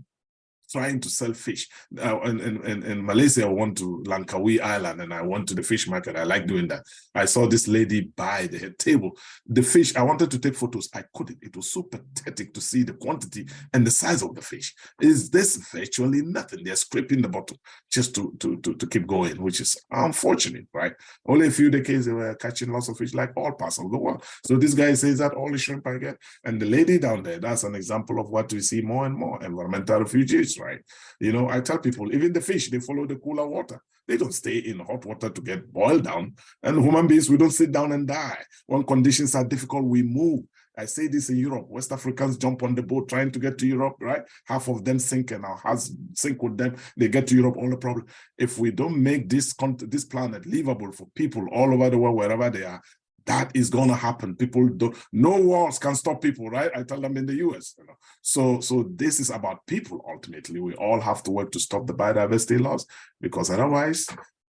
trying to sell fish. In Malaysia, I went to Langkawi Island and I went to the fish market. I like doing that. I saw this lady buy the table. The fish, I wanted to take photos. I couldn't. It was so pathetic to see the quantity and the size of the fish. Is this virtually nothing? They're scraping the bottom just to keep going, which is unfortunate, right? Only a few decades they were catching lots of fish like all parts of the world. So this guy says that all the shrimp I get. And the lady down there, that's an example of what we see more and more, environmental refugees, right? You know, I tell people, even the fish, they follow the cooler water. They don't stay in hot water to get boiled down. And human beings, we don't sit down and die. When conditions are difficult, we move. I say this in Europe. West Africans jump on the boat trying to get to Europe, right? Half of them sink and our hearts sink with them. They get to Europe, all the problem. If we don't make this planet livable for people all over the world, wherever they are, that is going to happen. People don't, no walls can stop people, right? I tell them in the US, you know. So this is about people. Ultimately, we all have to work to stop the biodiversity loss, because otherwise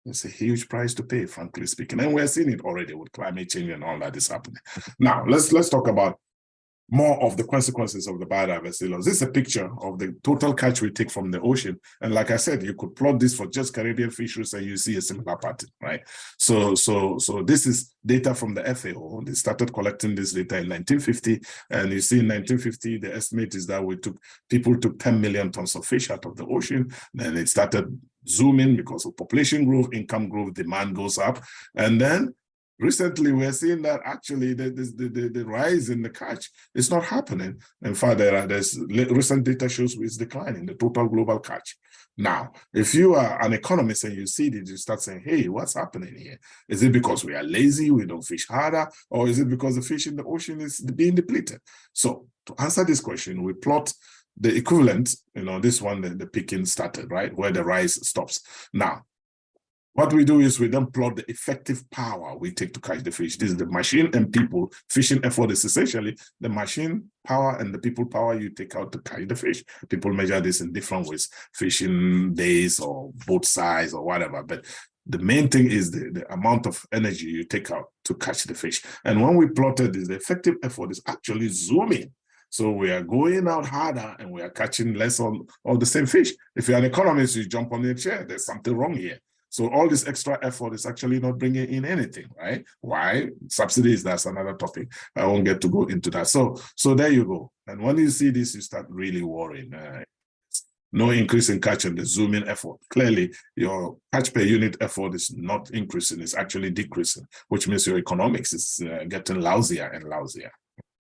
it's a huge price to pay, frankly speaking. And we're seeing it already with climate change and all that is happening. Now, let's talk about more of the consequences of the biodiversity loss. This is a picture of the total catch we take from the ocean. And like I said, you could plot this for just Caribbean fisheries and you see a similar pattern, right? So this is data from the FAO. They started collecting this data in 1950. And you see in 1950, the estimate is that people took 10 million tons of fish out of the ocean. Then it started zooming because of population growth, income growth, demand goes up. And then recently, we're seeing that actually the rise in the catch is not happening. In fact, there's recent data shows it's declining, the total global catch. Now, if you are an economist and you see this, you start saying, hey, what's happening here? Is it because we are lazy, we don't fish harder, or is it because the fish in the ocean is being depleted? So to answer this question, we plot the equivalent, you know, this one, the picking started, right, where the rise stops. Now, what we do is we then plot the effective power we take to catch the fish. This is the machine and people. Fishing effort is essentially the machine power and the people power you take out to catch the fish. People measure this in different ways, fishing days or boat size or whatever. But the main thing is the amount of energy you take out to catch the fish. And when we plotted this, the effective effort is actually zooming. So we are going out harder and we are catching less on all the same fish. If you're an economist, you jump on your chair. There's something wrong here. So all this extra effort is actually not bringing in anything, right? Why? Subsidies, that's another topic. I won't get to go into that. So there you go. And when you see this, you start really worrying. No increase in catch and the zooming effort. Clearly, your catch per unit effort is not increasing, it's actually decreasing, which means your economics is getting lousier and lousier.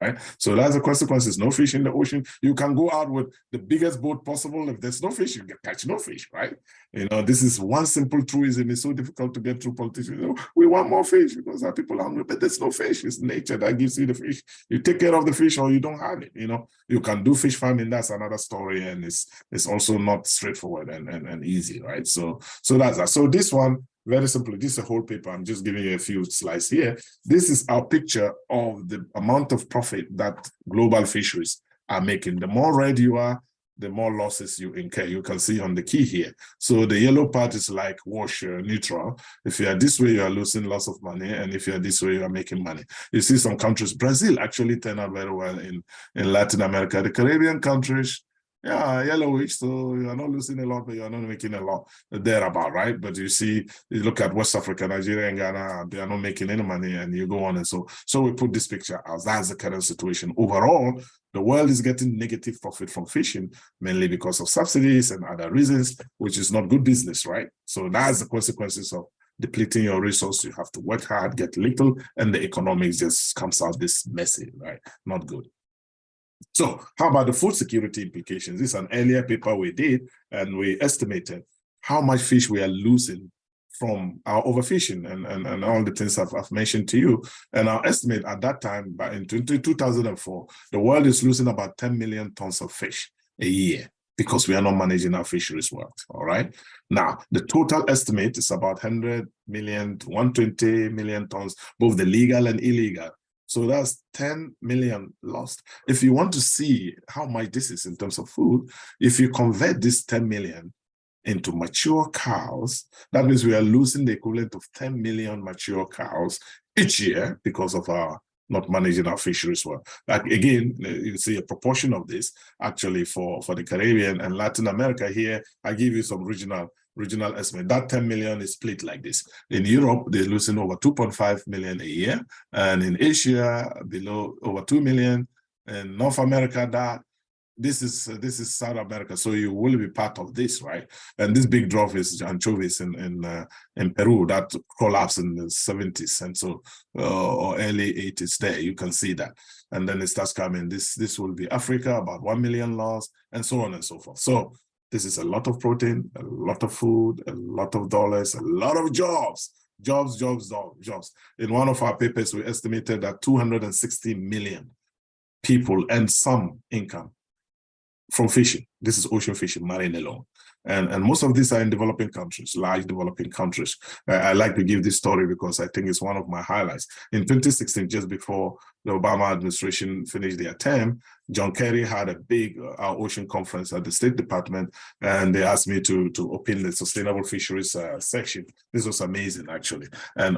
Right? So that's the consequences. No fish in the ocean. You can go out with the biggest boat possible. If there's no fish, you can catch no fish, right? You know, this is one simple truism. It's so difficult to get through politicians. You know, we want more fish because our people are hungry, but there's no fish. It's nature that gives you the fish. You take care of the fish or you don't have it. You know, you can do fish farming. That's another story. And it's also not straightforward and easy, right? So that's that. So this one, very simply, this is a whole paper. I'm just giving you a few slides here. This is our picture of the amount of profit that global fisheries are making. The more red you are, the more losses you incur. You can see on the key here. So the yellow part is like wash, neutral. If you are this way, you are losing lots of money. And if you are this way, you are making money. You see some countries, Brazil actually turned out very well in Latin America. The Caribbean countries, yeah, yellowish, so you are not losing a lot, but you are not making a lot thereabout, right? But you see, you look at West Africa, Nigeria and Ghana, they are not making any money, and you go on and so we put this picture as that's the current situation. Overall, the world is getting negative profit from fishing, mainly because of subsidies and other reasons, which is not good business, right? So that's the consequences of depleting your resource. You have to work hard, get little, and the economics just comes out this messy, right? Not good. So how about the food security implications? This is an earlier paper we did, and we estimated how much fish we are losing from our overfishing and all the things I've mentioned to you. And our estimate at that time, in 2004, the world is losing about 10 million tons of fish a year because we are not managing our fisheries well, all right? Now, the total estimate is about 100 million to 120 million tons, both the legal and illegal. So that's 10 million lost. If you want to see how much this is in terms of food, if you convert this 10 million into mature cows, that means we are losing the equivalent of 10 million mature cows each year because of our not managing our fisheries well. Like again, you see a proportion of this actually for the Caribbean and Latin America here. I give you some regional estimate. That 10 million is split like this. In Europe, they're losing over 2.5 million a year, and in Asia, below over 2 million. In North America, that this is South America, so you will be part of this, right? And this big drop is anchovies in Peru that collapsed in the 70s, and so or early 80s. There you can see that, and then it starts coming. This will be Africa, about 1 million lost, and so on and so forth. So this is a lot of protein, a lot of food, a lot of dollars, a lot of jobs. Jobs. In one of our papers, we estimated that 260 million people earn some income from fishing. This is ocean fishing, marine alone. And most of these are in developing countries, large developing countries. I like to give this story because I think it's one of my highlights. In 2016, just before the Obama administration finished their term, John Kerry had a big ocean conference at the State Department, and they asked me to open the sustainable fisheries section. This was amazing, actually. And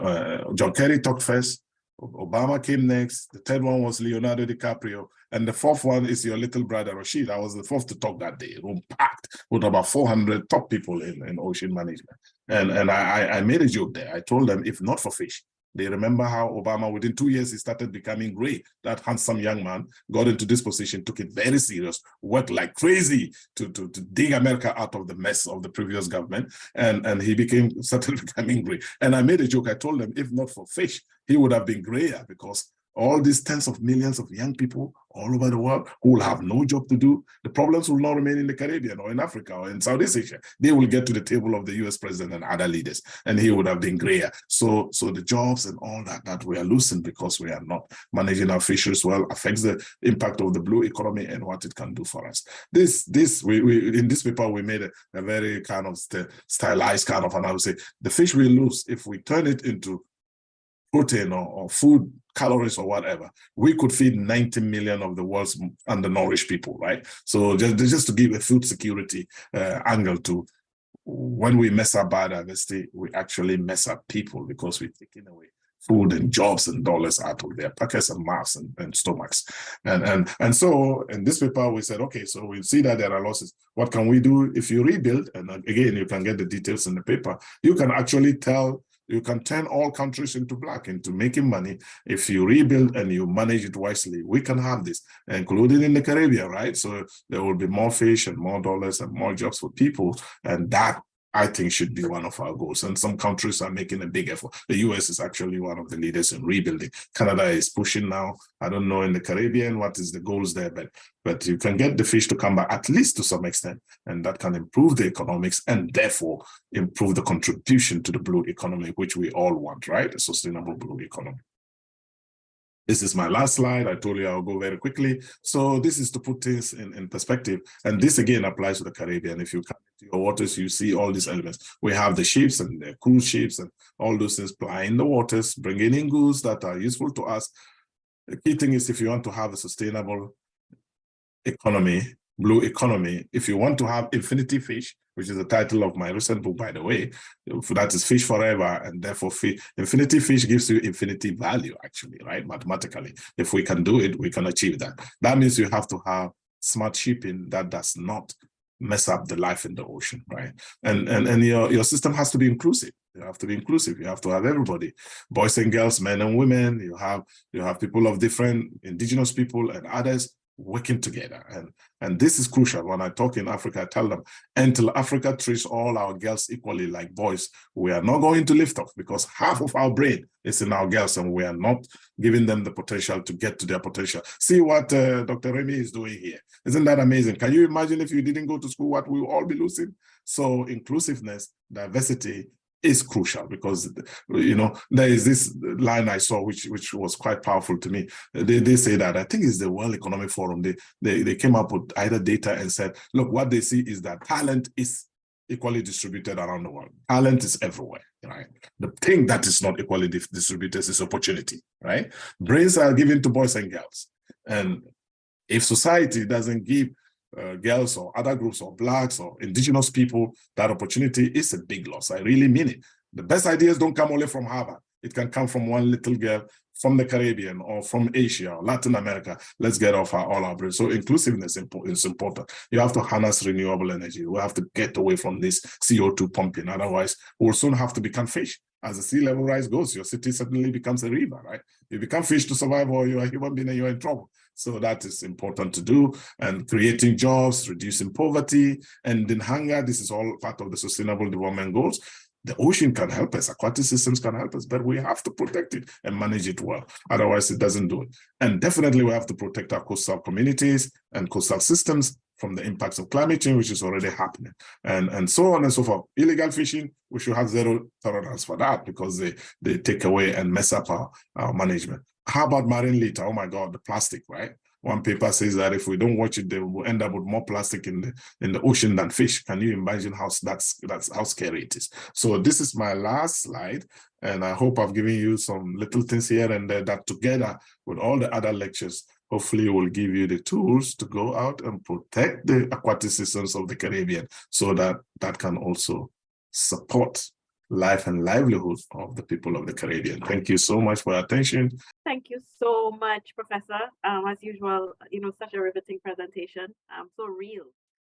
John Kerry talked first, Obama came next, the third one was Leonardo DiCaprio, and the fourth one is your little brother, Rashid. I was the fourth to talk that day, room packed with about 400 top people in ocean management. And I made a joke there. I told them, if not for fish, they remember how Obama, within 2 years, he started becoming great. That handsome young man got into this position, took it very serious, worked like crazy to dig America out of the mess of the previous government. And he started becoming great. And I made a joke. I told them, if not for fish, he would have been grayer, because all these tens of millions of young people all over the world who will have no job to do, the problems will not remain in the Caribbean or in Africa or in Southeast Asia. They will get to the table of the US president and other leaders, and he would have been grayer. So the jobs and all that we are losing because we are not managing our fisheries well affects the impact of the blue economy and what it can do for us. We in this paper, we made a very kind of stylized kind of, and I would say the fish we lose, if we turn it into protein or food calories or whatever, we could feed 90 million of the world's undernourished people, right? So just to give a food security angle to, when we mess up biodiversity, we actually mess up people, because we're taking away food and jobs and dollars out of their pockets and mouths and stomachs. And so in this paper, we said, okay, so we see that there are losses. What can we do if you rebuild? And again, you can get the details in the paper. You can actually you can turn all countries into black, into making money. If you rebuild and you manage it wisely, we can have this, including in the Caribbean, right? So there will be more fish and more dollars and more jobs for people. And that, I think, should be one of our goals. And some countries are making a big effort. The US is actually one of the leaders in rebuilding. Canada is pushing now. I don't know in the Caribbean what is the goals there, but you can get the fish to come back, at least to some extent, and that can improve the economics and therefore improve the contribution to the blue economy, which we all want, right? A sustainable blue economy. This is my last slide. I told you I'll go very quickly. So this is to put things in perspective. And this again applies to the Caribbean. If you come into your waters, you see all these elements. We have the ships and the cruise ships and all those things plying the waters, bringing in goods that are useful to us. The key thing is, if you want to have a sustainable economy, blue economy, if you want to have infinity fish, which is the title of my recent book, by the way, that is fish forever, and therefore infinity fish gives you infinity value, actually, right? Mathematically, if we can do it, we can achieve that. That means you have to have smart shipping that does not mess up the life in the ocean, right? And your system has to be inclusive. You have to be inclusive. You have to have everybody, boys and girls, men and women. You have people of different indigenous people and others working together. And this is crucial. When I talk in Africa, I tell them, until Africa treats all our girls equally like boys, we are not going to lift off, because half of our brain is in our girls and we are not giving them the potential to get to their potential. See what Dr. Remy is doing here. Isn't that amazing? Can you imagine if you didn't go to school, what we will all be losing? So inclusiveness, diversity is crucial, because, you know, there is this line I saw which was quite powerful to me. They say that, I think it's the World Economic Forum, they came up with either data and said, look, what they see is that talent is equally distributed around the world. Talent is everywhere, right? The thing that is not equally distributed is opportunity, right? Brains are given to boys and girls. And if society doesn't give girls or other groups or blacks or indigenous people that opportunity, is a big loss. I really mean it. The best ideas don't come only from Harvard. It can come from one little girl from the Caribbean or from Asia or Latin America. Let's get off all our brains. So inclusiveness is important. You have to harness renewable energy. We have to get away from this CO2 pumping. Otherwise, we'll soon have to become fish. As the sea level rise goes, your city suddenly becomes a river, right? You become fish to survive, or you're a human being and you're in trouble. So that is important to do. And creating jobs, reducing poverty, ending hunger. This is all part of the Sustainable Development Goals. The ocean can help us, aquatic systems can help us, but we have to protect it and manage it well. Otherwise, it doesn't do it. And definitely we have to protect our coastal communities and coastal systems from the impacts of climate change, which is already happening, and so on and so forth. Illegal fishing, we should have zero tolerance for that, because they take away and mess up our management. How about marine litter? Oh my God, the plastic, right? One paper says that if we don't watch it, they will end up with more plastic in the ocean than fish. Can you imagine how that's how scary it is? So this is my last slide, and I hope I've given you some little things here and there that, together with all the other lectures, hopefully will give you the tools to go out and protect the aquatic systems of the Caribbean, so that can also support life and livelihood of the people of the Caribbean. Thank you so much for your attention. Thank you so much, Professor. As usual, you know, such a riveting presentation. So real.